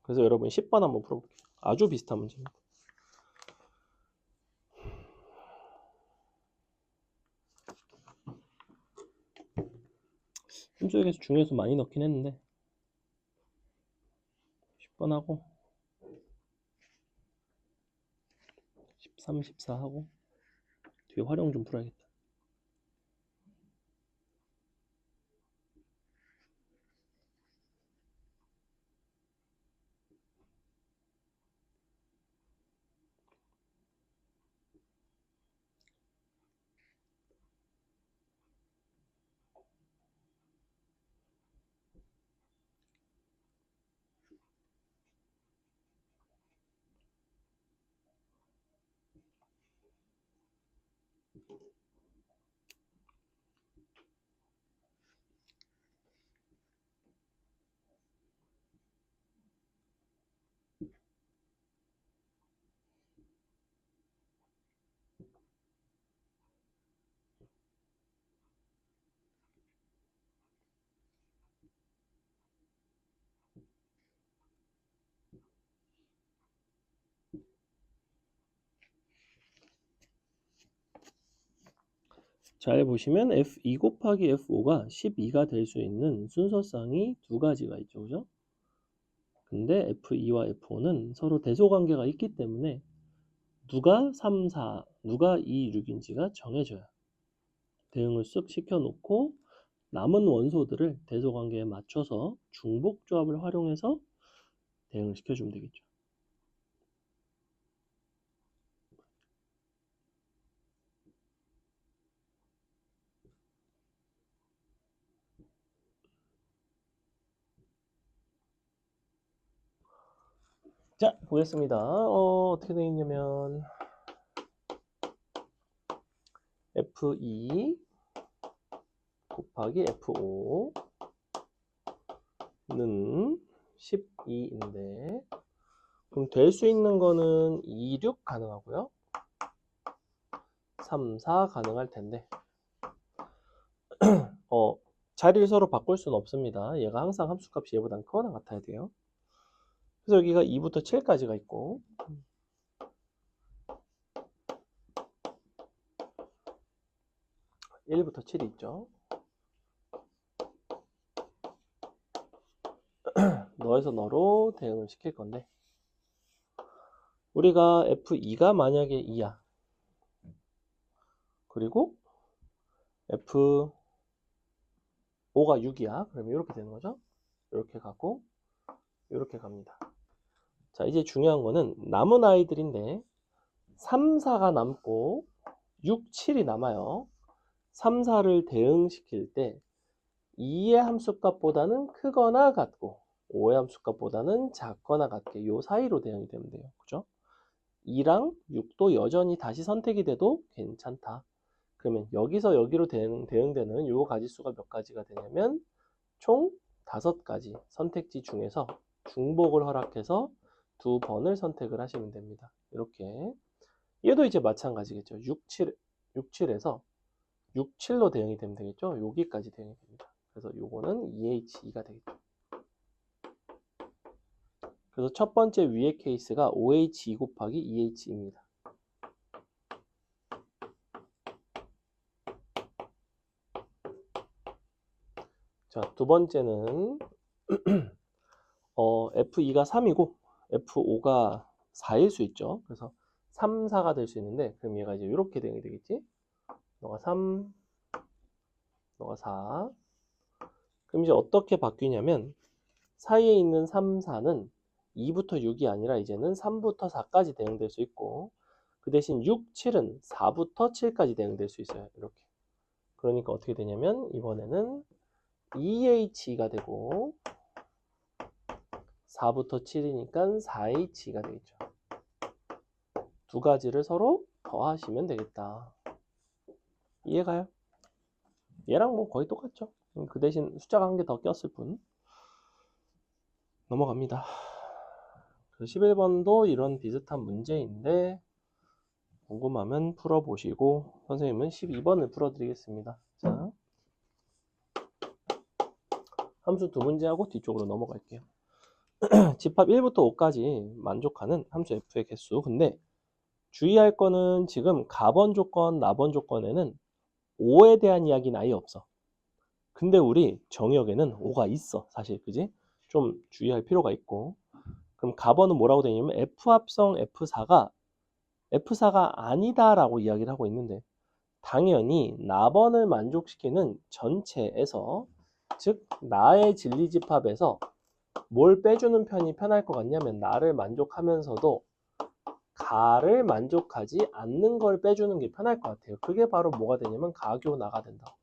그래서 여러분 10번 한번 풀어볼게요. 아주 비슷한 문제입니다. 함수의 개수 중요해서 많이 넣긴 했는데 10번 하고 13, 14 하고 뒤에 활용 좀 풀어야겠다. 잘 보시면 F2 곱하기 F5가 12가 될 수 있는 순서쌍이 두 가지가 있죠. 그죠? 근데 F2와 F5는 서로 대소관계가 있기 때문에 누가 3, 4, 누가 2, 6인지가 정해져요. 대응을 쓱 시켜놓고 남은 원소들을 대소관계에 맞춰서 중복조합을 활용해서 대응을 시켜주면 되겠죠. 자, 보겠습니다. 어떻게 되어 있냐면 F2 곱하기 F5는 12인데 그럼 될 수 있는 거는 2, 6 가능하고요. 3, 4 가능할 텐데 자리를 서로 바꿀 수는 없습니다. 얘가 항상 함수값이 얘보다는 크거나 같아야 돼요. 그래서 여기가 2부터 7까지가 있고 1부터 7이 있죠. 너에서 너로 대응을 시킬 건데 우리가 F2가 만약에 2야. 그리고 F5가 6이야. 그러면 이렇게 되는 거죠. 이렇게 가고 이렇게 갑니다. 자, 이제 중요한 거는 남은 아이들인데 3, 4가 남고 6, 7이 남아요. 3, 4를 대응시킬 때 2의 함수값보다는 크거나 같고 5의 함수값보다는 작거나 같게 요 사이로 대응이 되면 돼요. 그죠? 2랑 6도 여전히 다시 선택이 돼도 괜찮다. 그러면 여기서 여기로 대응되는 요 가지수가 몇 가지가 되냐면 총 5가지 선택지 중에서 중복을 허락해서 2번을 선택을 하시면 됩니다. 이렇게. 얘도 이제 마찬가지겠죠. 6, 7, 6, 7에서 6, 7로 대응이 되면 되겠죠. 여기까지 대응이 됩니다. 그래서 요거는 2H2가 되겠죠. 그래서 첫 번째 위의 케이스가 5H2 곱하기 2H입니다. 자, 두 번째는 F2가 3이고 F5가 4일 수 있죠. 그래서 3, 4가 될 수 있는데 그럼 얘가 이제 이렇게 대응이 되겠지. 너가 3, 너가 4. 그럼 이제 어떻게 바뀌냐면 사이에 있는 3, 4는 2부터 6이 아니라 이제는 3부터 4까지 대응될 수 있고 그 대신 6, 7은 4부터 7까지 대응될 수 있어요. 이렇게. 그러니까 어떻게 되냐면 이번에는 2H가 되고 4부터 7이니까 4H가 되겠죠. 두 가지를 서로 더하시면 되겠다. 이해가요? 얘랑 뭐 거의 똑같죠. 그 대신 숫자가 한 개 더 꼈을 뿐. 넘어갑니다. 11번도 이런 비슷한 문제인데 궁금하면 풀어보시고 선생님은 12번을 풀어드리겠습니다. 자, 함수 두 문제하고 뒤쪽으로 넘어갈게요. 집합 1부터 5까지 만족하는 함수 f의 개수. 근데 주의할 거는 지금 가번 조건, 나번 조건에는 5에 대한 이야기는 아예 없어. 근데 우리 정의역에는 5가 있어. 사실 그지? 좀 주의할 필요가 있고. 그럼 가번은 뭐라고 되냐면 F합성 F4가 아니다라고 이야기를 하고 있는데 당연히 나번을 만족시키는 전체에서 즉 나의 진리집합에서 뭘 빼주는 편이 편할 것 같냐면 나를 만족하면서도 가를 만족하지 않는 걸 빼주는 게 편할 것 같아요. 그게 바로 뭐가 되냐면 가교 나가 된다.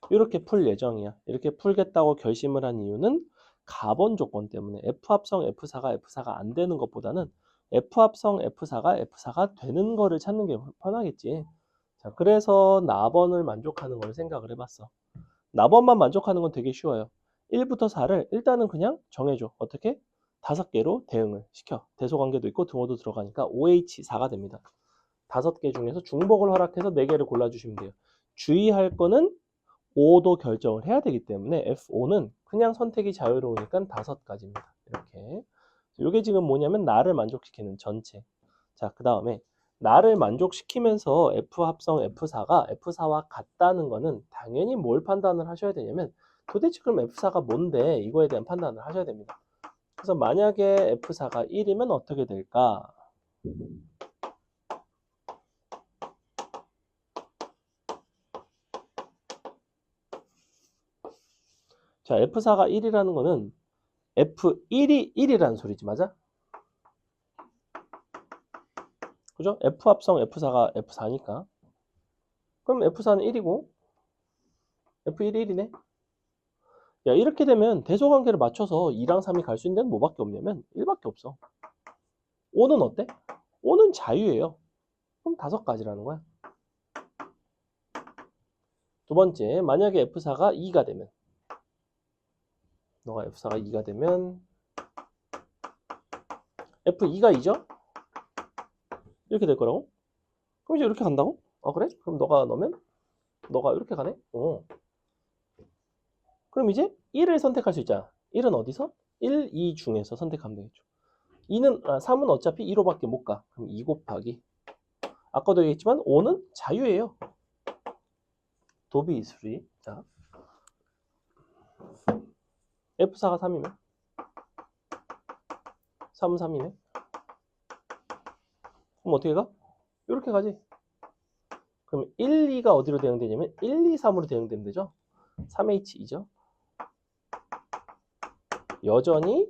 이렇게 풀 예정이야. 이렇게 풀겠다고 결심을 한 이유는 가번 조건 때문에 F합성 F4가 안 되는 것보다는 F합성 F4가 되는 거를 찾는 게 편하겠지. 자, 그래서 나번을 만족하는 걸 생각을 해봤어. 나번만 만족하는 건 되게 쉬워요. 1부터 4를 일단은 그냥 정해줘. 어떻게? 5개로 대응을 시켜. 대소관계도 있고 등호도 들어가니까 OH4가 됩니다. 5개 중에서 중복을 허락해서 4개를 골라주시면 돼요. 주의할 거는 5도 결정을 해야 되기 때문에 F5는 그냥 선택이 자유로우니까 5가지입니다. 이렇게. 이게 지금 뭐냐면 나를 만족시키는 전체. 자, 그 다음에 나를 만족시키면서 F합성 F4와 같다는 거는 당연히 뭘 판단을 하셔야 되냐면 도대체 그럼 F4가 뭔데 이거에 대한 판단을 하셔야 됩니다. 그래서 만약에 F4가 1이면 어떻게 될까? 자, F4가 1이라는 거는 F1이 1이라는 소리지, 맞아? 그죠? F합성 F4가 F4니까. 그럼 F4는 1이고 F1이 1이네. 야, 이렇게 되면 대소관계를 맞춰서 2랑 3이 갈 수 있는 데는 뭐밖에 없냐면 1밖에 없어. 5는 어때? 5는 자유예요. 그럼 5가지라는 거야. 두 번째, 만약에 F4가 2가 되면 너가 F4가 2가 되면 F2가 2죠? 이렇게 될 거라고? 그럼 이제 이렇게 간다고? 아, 그래? 그럼 너가 넣으면 너가 이렇게 가네? 그럼 이제 1을 선택할 수 있잖아. 1은 어디서? 1, 2 중에서 선택하면 되겠죠. 3은 어차피 2로밖에 못 가. 그럼 2 곱하기. 아까도 얘기했지만 5는 자유예요. 도비 is free. 자, F4가 3이면 3은 3이네. 그럼 어떻게 가? 이렇게 가지. 그럼 1, 2가 어디로 대응되냐면 1, 2, 3으로 대응되면 되죠. 3H2죠. 여전히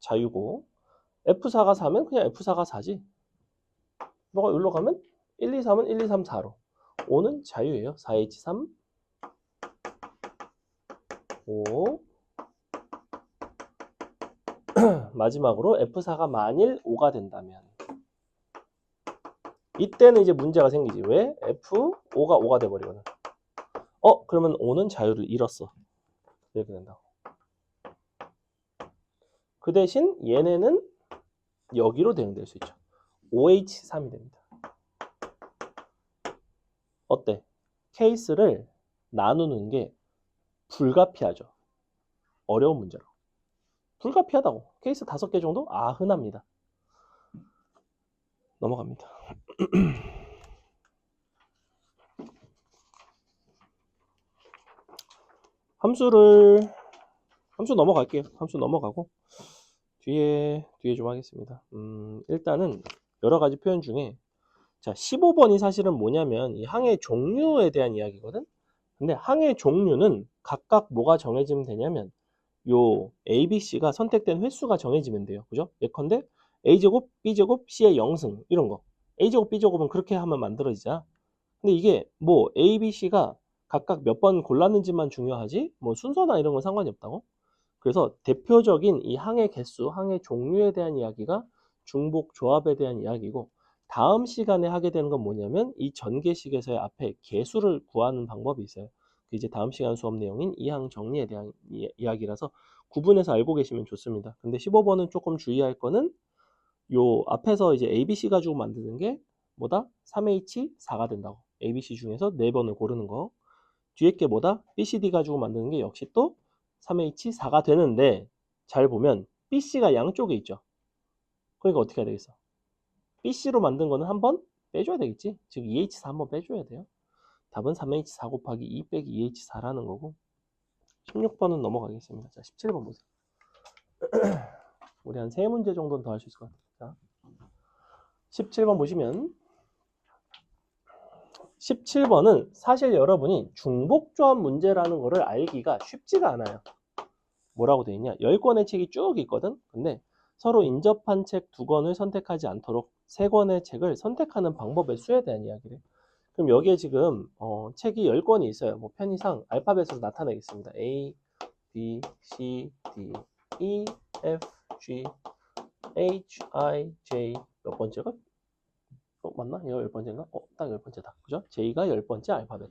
자유고 F4가 4면 그냥 F4가 4지. 너가 여기로 가면 1, 2, 3은 1, 2, 3, 4로. 5는 자유예요. 4H3, 5. 마지막으로 F4가 만일 5가 된다면 이때는 이제 문제가 생기지. 왜? F5가 5가 돼버리거든. 그러면 5는 자유를 잃었어. 이렇게 된다고. 그 대신 얘네는 여기로 대응될 수 있죠. 5H3이 됩니다. 어때? 케이스를 나누는 게 불가피하죠. 어려운 문제로. 불가피하다고. 케이스 5개 정도? 흔합니다. 넘어갑니다. 함수 넘어갈게요. 함수 넘어가고 뒤에 좀 하겠습니다. 일단은 여러 가지 표현 중에 자 15번이 사실은 뭐냐면 이 항의 종류에 대한 이야기거든. 근데 항의 종류는 각각 뭐가 정해지면 되냐면 요 A, B, C가 선택된 횟수가 정해지면 돼요. 그죠? 예컨대 A제곱, B제곱, C의 0승 이런 거. A제곱, B제곱은 그렇게 하면 만들어지잖아. 근데 이게 뭐 A, B, C가 각각 몇 번 골랐는지만 중요하지 뭐 순서나 이런 건 상관이 없다고. 그래서 대표적인 이 항의 개수, 항의 종류에 대한 이야기가 중복 조합에 대한 이야기고 다음 시간에 하게 되는 건 뭐냐면 이 전개식에서의 앞에 개수를 구하는 방법이 있어요. 이제 다음 시간 수업 내용인 이항 정리에 대한 이야기라서 구분해서 알고 계시면 좋습니다. 근데 15번은 조금 주의할 거는 요 앞에서 이제 ABC 가지고 만드는 게 뭐다? 3H4가 된다고. ABC 중에서 4번을 고르는 거. 뒤에 게 뭐다? BCD 가지고 만드는 게 역시 또 3H4가 되는데 잘 보면 BC가 양쪽에 있죠. 그러니까 어떻게 해야 되겠어? BC로 만든 거는 한번 빼줘야 되겠지. 즉 2H4 한번 빼줘야 돼요. 답은 3H4 곱하기 2 빼기 2H4라는 거고 16번은 넘어가겠습니다. 자 17번 보세요. 우리 한 3문제 정도는 더 할 수 있을 것 같아요. 자, 17번 보시면 17번은 사실 여러분이 중복조합 문제라는 거를 알기가 쉽지가 않아요. 뭐라고 되어 있냐? 10권의 책이 쭉 있거든. 근데 서로 인접한 책 2권을 선택하지 않도록 3권의 책을 선택하는 방법의 수에 대한 이야기를. 그럼 여기에 지금 책이 10권이 있어요. 뭐 편의상 알파벳으로 나타내겠습니다. A, B, C, D, E, F, G, H, I, J 몇 번째가? 맞나? 이거 10번째인가? 딱 10번째다. 그죠? J가 10번째 알파벳.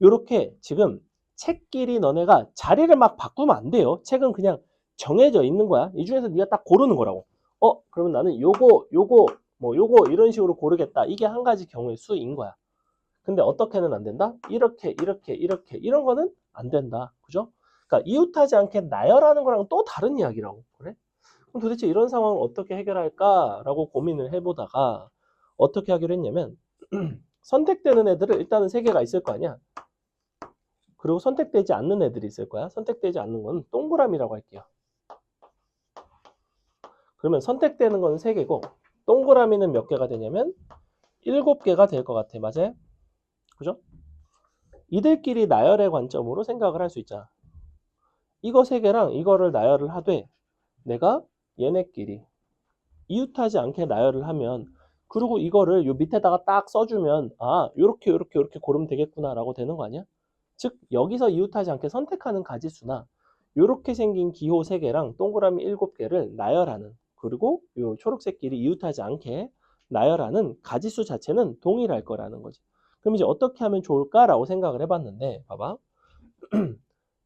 요렇게 지금 책끼리 너네가 자리를 막 바꾸면 안 돼요. 책은 그냥 정해져 있는 거야. 이 중에서 네가 딱 고르는 거라고. 그러면 나는 요거, 뭐 요거 이런 식으로 고르겠다. 이게 한 가지 경우의 수인 거야. 근데 어떻게는 안 된다? 이렇게 이런 거는 안 된다. 그죠? 그러니까 이웃하지 않게 나열하는 거랑 또 다른 이야기라고. 그래? 그럼 도대체 이런 상황을 어떻게 해결할까라고 고민을 해보다가 어떻게 하기로 했냐면 선택되는 애들을 일단은 3개가 있을 거 아니야. 그리고 선택되지 않는 애들이 있을 거야. 선택되지 않는 건 동그라미라고 할게요. 그러면 선택되는 건 3개고 동그라미는 몇 개가 되냐면 7개가 될 것 같아. 맞아요? 그죠? 이들끼리 나열의 관점으로 생각을 할 수 있잖아. 이거 3개랑 이거를 나열을 하되 내가 얘네끼리 이웃하지 않게 나열을 하면 그리고 이거를 요 밑에다가 딱 써주면 요렇게 고르면 되겠구나 라고 되는 거 아니야? 즉 여기서 이웃하지 않게 선택하는 가지수나 요렇게 생긴 기호 3개랑 동그라미 7개를 나열하는 그리고 요 초록색끼리 이웃하지 않게 나열하는 가지수 자체는 동일할 거라는 거지. 그럼 이제 어떻게 하면 좋을까라고 생각을 해봤는데 봐봐.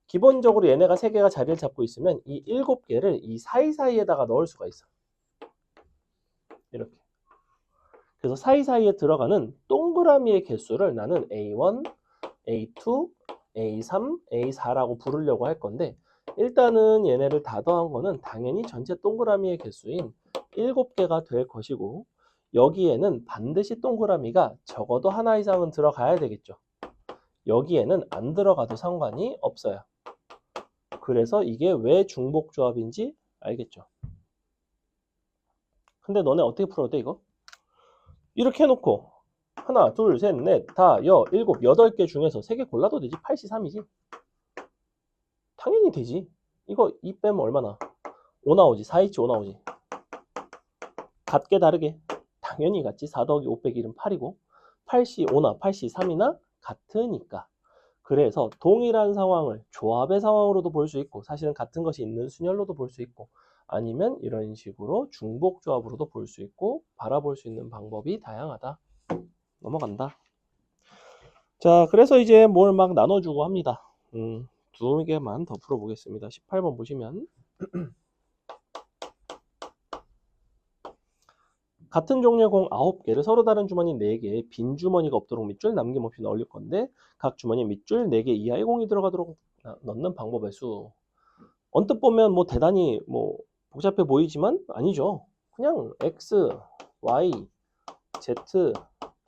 기본적으로 얘네가 3개가 자리를 잡고 있으면 이 7개를 이 사이사이에다가 넣을 수가 있어. 이렇게. 그래서 사이사이에 들어가는 동그라미의 개수를 나는 A1, A2, A3, A4라고 부르려고 할 건데 일단은 얘네를 다 더한 거는 당연히 전체 동그라미의 개수인 7개가 될 것이고 여기에는 반드시 동그라미가 적어도 하나 이상은 들어가야 되겠죠. 여기에는 안 들어가도 상관이 없어요. 그래서 이게 왜 중복조합인지 알겠죠. 근데 너네 어떻게 풀어도 돼 이거? 이렇게 해놓고 하나, 둘, 셋, 넷, 다, 일곱, 8개 중에서 3개 골라도 되지. 8시 3이지. 당연히 되지. 이거 2 빼면 얼마나? 5 나오지. 4H 5 나오지. 같게 다르게? 당연히 같지. 4 더하기 5 빼기 1은 8이고 8C 5나 8C 3이나 같으니까. 그래서 동일한 상황을 조합의 상황으로도 볼 수 있고 사실은 같은 것이 있는 순열로도 볼 수 있고 아니면 이런 식으로 중복 조합으로도 볼 수 있고 바라볼 수 있는 방법이 다양하다. 넘어간다. 자, 그래서 이제 뭘 막 나눠주고 합니다. 2개만 더 풀어보겠습니다. 18번 보시면 같은 종류의 공 9개를 서로 다른 주머니 4개에 빈 주머니가 없도록 밑줄 남김없이 넣을 건데 각 주머니에 밑줄 4개 이하의 공이 들어가도록 넣는 방법의 수. 언뜻 보면 뭐 대단히 뭐 복잡해 보이지만 아니죠. 그냥 X, Y, Z,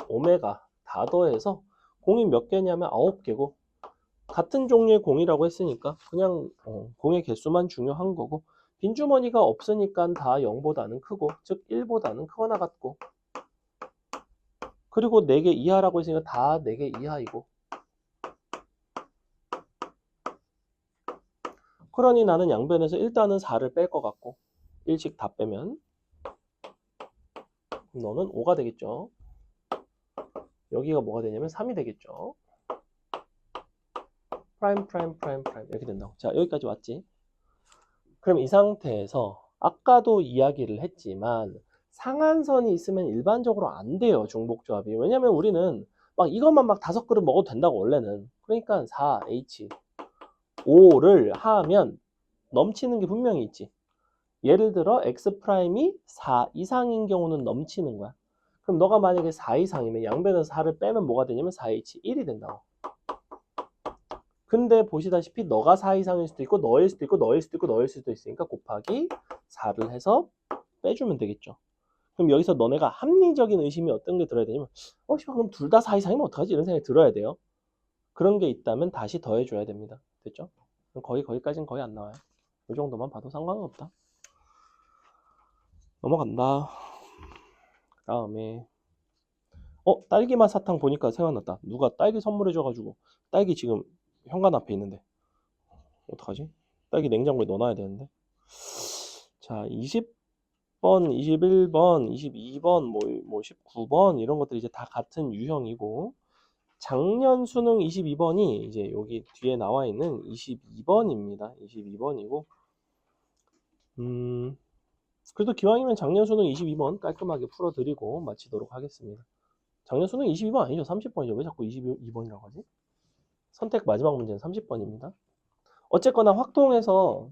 오메가 다 더해서 공이 몇 개냐면 9개고 같은 종류의 공이라고 했으니까 그냥 공의 개수만 중요한 거고 빈주머니가 없으니까 다 0보다는 크고 즉 1보다는 크거나 같고 그리고 4개 이하라고 했으니까 다 4개 이하이고 그러니 나는 양변에서 일단은 4를 뺄 것 같고 1씩 다 빼면 너는 5가 되겠죠. 여기가 뭐가 되냐면 3이 되겠죠. 프라임 이렇게 된다고. 자, 여기까지 왔지. 그럼 이 상태에서 아까도 이야기를 했지만 상한선이 있으면 일반적으로 안 돼요. 중복조합이. 왜냐면 우리는 막 이것만 막 5그릇 먹어도 된다고 원래는. 그러니까 4H 5를 하면 넘치는 게 분명히 있지. 예를 들어 X'이 4 이상인 경우는 넘치는 거야. 그럼 너가 만약에 4 이상이면 양변에서 4를 빼면 뭐가 되냐면 4H 1이 된다고. 근데 보시다시피 너가 4 이상일 수도 있고 너일 수도 있고 너일 수도 있고 너일 수도 있으니까 곱하기 4를 해서 빼주면 되겠죠. 그럼 여기서 너네가 합리적인 의심이 어떤 게 들어야 되냐면 그럼 둘 다 4 이상이면 어떡하지? 이런 생각이 들어야 돼요. 그런 게 있다면 다시 더해줘야 됩니다. 됐죠? 그럼 거기까지는 거의 안 나와요. 이 정도만 봐도 상관은 없다. 넘어간다. 그 다음에 딸기맛 사탕 보니까 생각났다. 누가 딸기 선물해줘가지고 딸기 지금 현관 앞에 있는데 어떡하지? 딸기 냉장고에 넣어놔야 되는데. 자, 20번, 21번, 22번, 뭐 19번 이런 것들이 이제 다 같은 유형이고 작년 수능 22번이 이제 여기 뒤에 나와 있는 22번입니다. 22번이고 그래도 기왕이면 작년 수능 22번 깔끔하게 풀어드리고 마치도록 하겠습니다. 작년 수능 22번 아니죠? 30번이죠. 왜 자꾸 22번이라고 하지? 선택 마지막 문제는 30번입니다. 어쨌거나 확통해서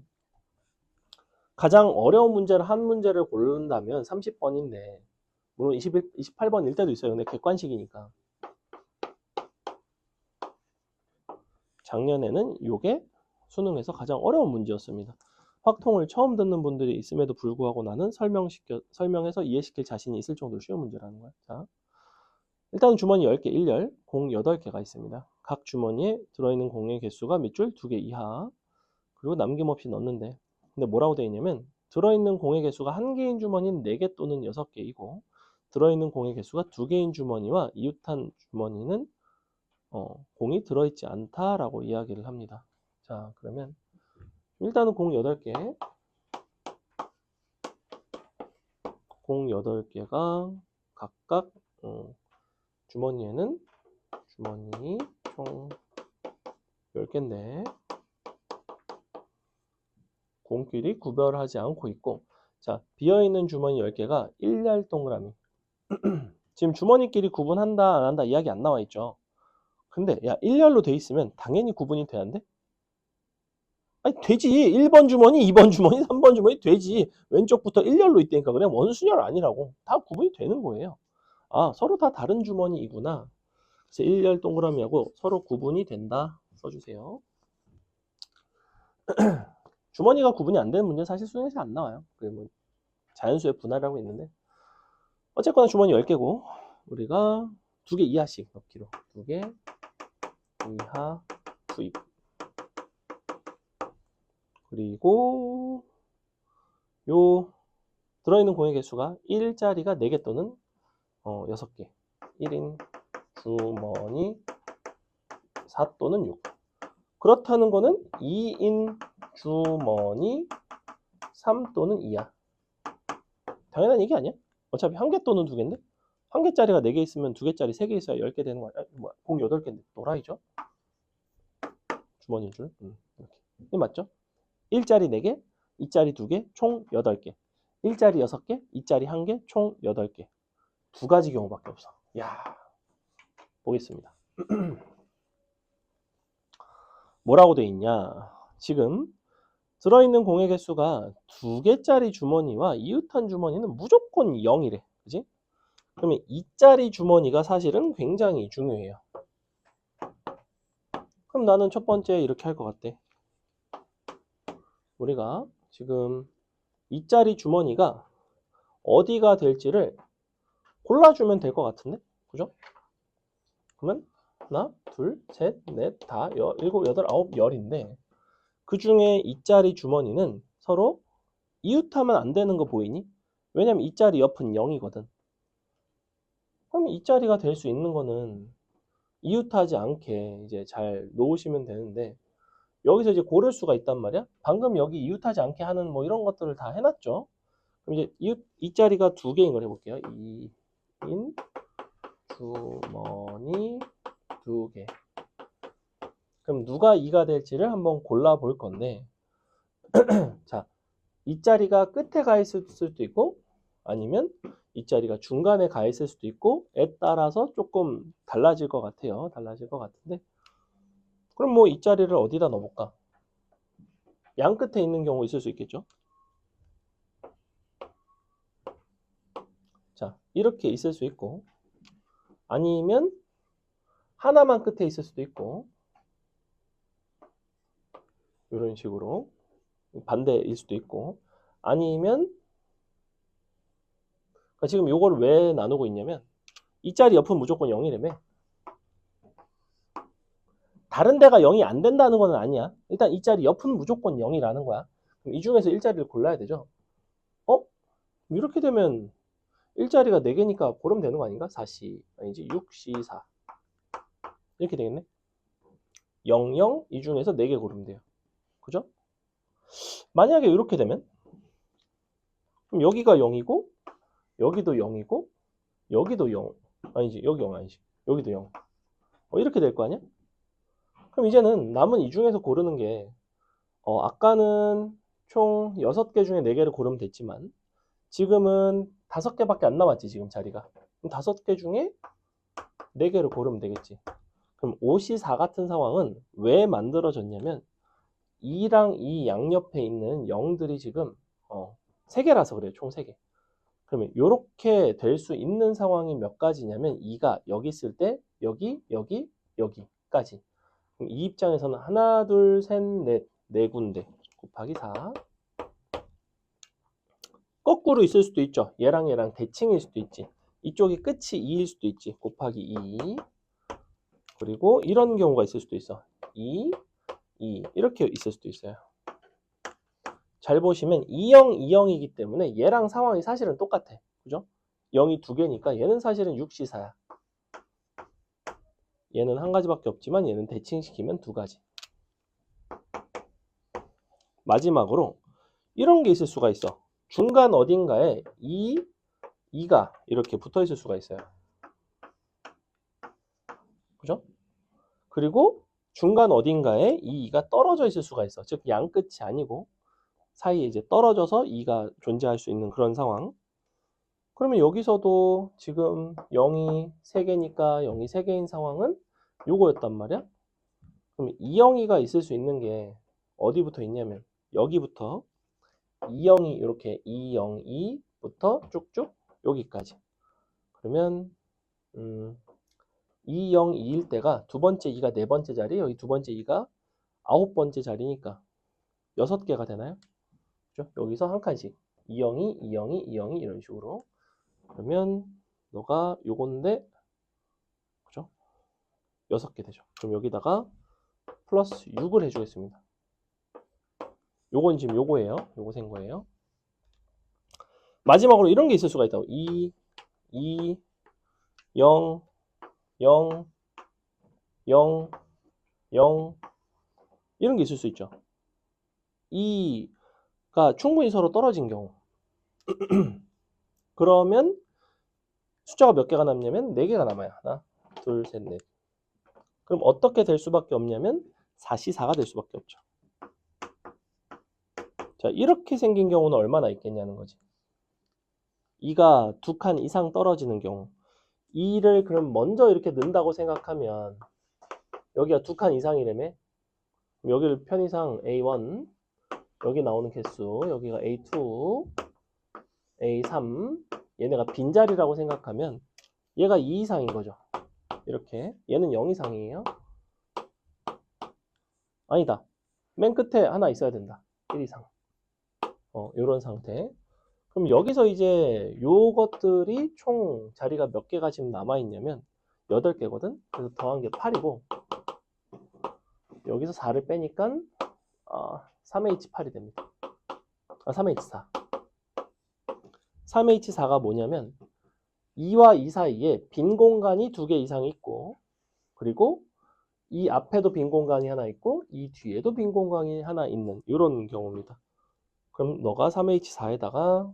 가장 어려운 문제를 한 문제를 고른다면 30번인데 물론 28번일 때도 있어요. 근데 객관식이니까. 작년에는 이게 수능에서 가장 어려운 문제였습니다. 확통을 처음 듣는 분들이 있음에도 불구하고 나는 설명해서 이해시킬 자신이 있을 정도로 쉬운 문제라는 거야. 자, 일단 주머니 10개 1열, 공 8개가 있습니다. 각 주머니에 들어있는 공의 개수가 밑줄 2개 이하 그리고 남김없이 넣는데 근데 뭐라고 되어 있냐면 들어있는 공의 개수가 1개인 주머니는 4개 또는 6개이고 들어있는 공의 개수가 2개인 주머니와 이웃한 주머니는 공이 들어있지 않다라고 이야기를 합니다. 자, 그러면 일단은 공 8개 공 8개가 각각 주머니에는 주머니 총 10개인데 공끼리 구별하지 않고 있고 자, 비어있는 주머니 10개가 1열 동그라미 지금 주머니끼리 구분한다 안 한다 이야기 안 나와 있죠. 근데 야 1열로 돼 있으면 당연히 구분이 돼야 돼? 아니 되지. 1번 주머니 2번 주머니 3번 주머니 되지. 왼쪽부터 1열로 있다니까 그냥 원순열 아니라고 다 구분이 되는 거예요. 아 서로 다 다른 주머니이구나. 그래서 1열 동그라미하고 서로 구분이 된다 써주세요. 주머니가 구분이 안 되는 문제는 사실 수능에서 안 나와요. 뭐 자연수의 분할이라고 있는데 어쨌거나 주머니 10개고 우리가 2개 이하씩 넣기로 2개 이하 투입 그리고 요 들어있는 공의 개수가 1짜리가 4개 또는 6개 1인 주머니 4 또는 6 그렇다는 거는 2인 주머니 3 또는 2야. 당연한 얘기 아니야? 어차피 1개 또는 2개인데 1개짜리가 4개 있으면 2개짜리 3개 있어야 10개 되는 거야. 뭐야, 공 8개인데 또라이죠? 주머니인 줄. 이렇게. 이 맞죠? 1짜리 4개, 2짜리 2개, 총 8개. 1짜리 6개, 2짜리 1개, 총 8개. 2가지 경우밖에 없어. 야, 보겠습니다. 뭐라고 돼 있냐? 지금 들어있는 공의 개수가 2개짜리 주머니와 이웃한 주머니는 무조건 0이래. 그지? 그러면 2짜리 주머니가 사실은 굉장히 중요해요. 그럼 나는 첫 번째 이렇게 할 것 같아. 우리가 지금 2짜리 주머니가 어디가 될지를 골라주면 될 것 같은데? 그죠? 그러면 하나, 둘, 셋, 넷, 다, 일곱, 여덟, 아홉, 열인데 그 중에 2짜리 주머니는 서로 이웃하면 안 되는 거 보이니? 왜냐면 2짜리 옆은 0이거든. 그럼 2짜리가 될 수 있는 거는 이웃하지 않게 이제 잘 놓으시면 되는데 여기서 이제 고를 수가 있단 말이야. 방금 여기 이웃하지 않게 하는 뭐 이런 것들을 다 해놨죠. 그럼 이제 이웃 2짜리가 2개인 걸 해볼게요. 2인 주머니 2개. 그럼 누가 2가 될지를 한번 골라 볼 건데 자, 이 자리가 끝에 가 있을 수도 있고 아니면 이 자리가 중간에 가 있을 수도 있고 에 따라서 조금 달라질 것 같아요. 달라질 것 같은데 그럼 뭐 이 자리를 어디다 넣어볼까? 양 끝에 있는 경우 있을 수 있겠죠. 자, 이렇게 있을 수 있고 아니면 하나만 끝에 있을 수도 있고 이런 식으로 반대일 수도 있고 아니면 그러니까 지금 요걸 왜 나누고 있냐면 이 자리 옆은 무조건 0이라며. 다른 데가 0이 안 된다는 건 아니야. 일단 이 자리 옆은 무조건 0이라는 거야. 그럼 이 중에서 1자리를 골라야 되죠. 이렇게 되면 1자리가 4개니까 고르면 되는 거 아닌가? 4C 아니지 6C 4 이렇게 되겠네. 0, 0 이 중에서 4개 고르면 돼요. 그죠? 만약에 이렇게 되면 그럼 여기가 0이고 여기도 0이고 여기도 0 아니지 여기 0 아니지 여기도 0 이렇게 될 거 아니야? 그럼 이제는 남은 이 중에서 고르는 게 아까는 총 6개 중에 4개를 고르면 됐지만 지금은 5개밖에 안 남았지 지금 자리가. 그럼 5개 중에 4개를 고르면 되겠지. 그럼 5C4 같은 상황은 왜 만들어졌냐면 2랑 2 양옆에 있는 0들이 지금 3개라서 그래요. 총 3개. 그러면 이렇게 될 수 있는 상황이 몇 가지냐면 2가 여기 있을 때 여기, 여기, 여기까지. 그럼 이 입장에서는 하나, 둘, 셋, 넷, 4군데 곱하기 4. 거꾸로 있을 수도 있죠. 얘랑 얘랑 대칭일 수도 있지. 이쪽이 끝이 2일 수도 있지. 곱하기 2. 그리고 이런 경우가 있을 수도 있어. 2, 2 이렇게 있을 수도 있어요. 잘 보시면 2형, 2형이기 때문에 얘랑 상황이 사실은 똑같아. 그죠? 0이 2개니까 얘는 사실은 6C4야. 얘는 한 가지밖에 없지만 얘는 대칭시키면 2가지. 마지막으로 이런 게 있을 수가 있어. 중간 어딘가에 2가 이렇게 붙어 있을 수가 있어요. 그죠? 그리고 중간 어딘가에 이 2가 떨어져 있을 수가 있어. 즉 양 끝이 아니고 사이에 이제 떨어져서 2가 존재할 수 있는 그런 상황. 그러면 여기서도 지금 0이 3개니까 0이 3개인 상황은 요거였단 말이야. 그럼 2영이가 있을 수 있는 게 어디부터 있냐면 여기부터 2영이 이렇게 202부터 쭉쭉 여기까지. 그러면 2, 0, 2일 때가 두 번째 2가 네 번째 자리, 여기 두 번째 2가 9번째 자리니까 6개가 되나요? 그죠? 여기서 한 칸씩 2, 0이, 2, 0이, 2, 0이 이런 식으로. 그러면 너가 요건데 그죠? 6개 되죠. 그럼 여기다가 플러스 6을 해주겠습니다. 요건 지금 요거예요. 요거 센 거예요. 마지막으로 이런 게 있을 수가 있다고. 2, 0, 0, 0, 0 이런 게 있을 수 있죠. 이 충분히 서로 떨어진 경우. 그러면 숫자가 몇 개가 남냐면 4개가 남아요. 하나, 둘, 셋, 넷. 그럼 어떻게 될 수밖에 없냐면 4C4가 될 수밖에 없죠. 자, 이렇게 생긴 경우는 얼마나 있겠냐는 거지. 2가 2칸 이상 떨어지는 경우. 2를 그럼 먼저 이렇게 넣는다고 생각하면 여기가 2칸 이상이라며? 여기를 편의상 A1, 여기 나오는 개수, 여기가 A2, A3, 얘네가 빈자리라고 생각하면 얘가 2 이상인 거죠. 이렇게. 얘는 0 이상이에요. 아니다. 맨 끝에 하나 있어야 된다. 1 이상. 요런 상태. 그럼 여기서 이제 요것들이 총 자리가 몇 개가 지금 남아있냐면 8개거든? 그래서 더한 게 8이고 여기서 4를 빼니까 3H8이 됩니다. 3H4. 3H4가 뭐냐면 2와 2 사이에 빈 공간이 2개 이상 있고 그리고 이 앞에도 빈 공간이 하나 있고 이 뒤에도 빈 공간이 하나 있는 이런 경우입니다. 그럼 너가 3H4에다가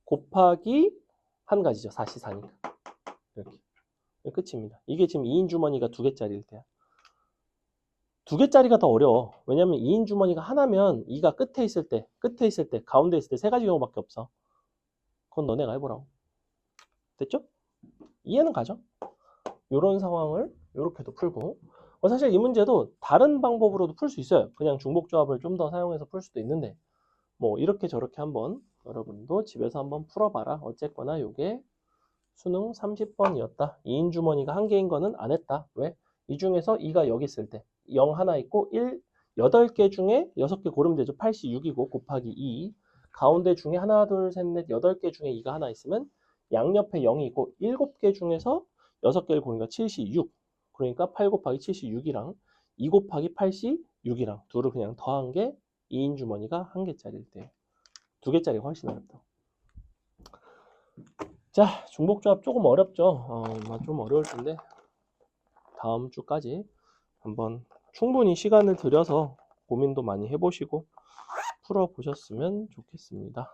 곱하기 한 가지죠. 4C4니까. 이렇게. 끝입니다. 이게 지금 2인 주머니가 2개짜리일 때야. 2개짜리가 더 어려워. 왜냐면 2인 주머니가 하나면 2가 끝에 있을 때, 가운데 있을 때 3가지 경우밖에 없어. 그건 너네가 해보라고. 됐죠? 이해는 가죠? 이런 상황을 이렇게도 풀고 사실 이 문제도 다른 방법으로도 풀 수 있어요. 그냥 중복조합을 좀 더 사용해서 풀 수도 있는데 뭐 이렇게 저렇게 한번 여러분도 집에서 한번 풀어봐라. 어쨌거나 이게 수능 30번이었다. 2인 주머니가 1개인 거는 안 했다. 왜? 이 중에서 2가 여기 있을 때 0 하나 있고 8개 중에 6개 고르면 되죠. 86이고 곱하기 2. 가운데 중에 하나, 둘, 셋, 넷, 8개 중에 2가 하나 있으면 양옆에 0이 있고 7개 중에서 6개를 고르니까 76. 그러니까 8 곱하기 76이랑 2 곱하기 86이랑 둘을 그냥 더한 게 2인 주머니가 1개짜리일 때. 2개짜리가 훨씬 어렵다. 자, 중복조합 조금 어렵죠. 좀 어려울 텐데 다음 주까지 한번 충분히 시간을 들여서 고민도 많이 해보시고 풀어보셨으면 좋겠습니다.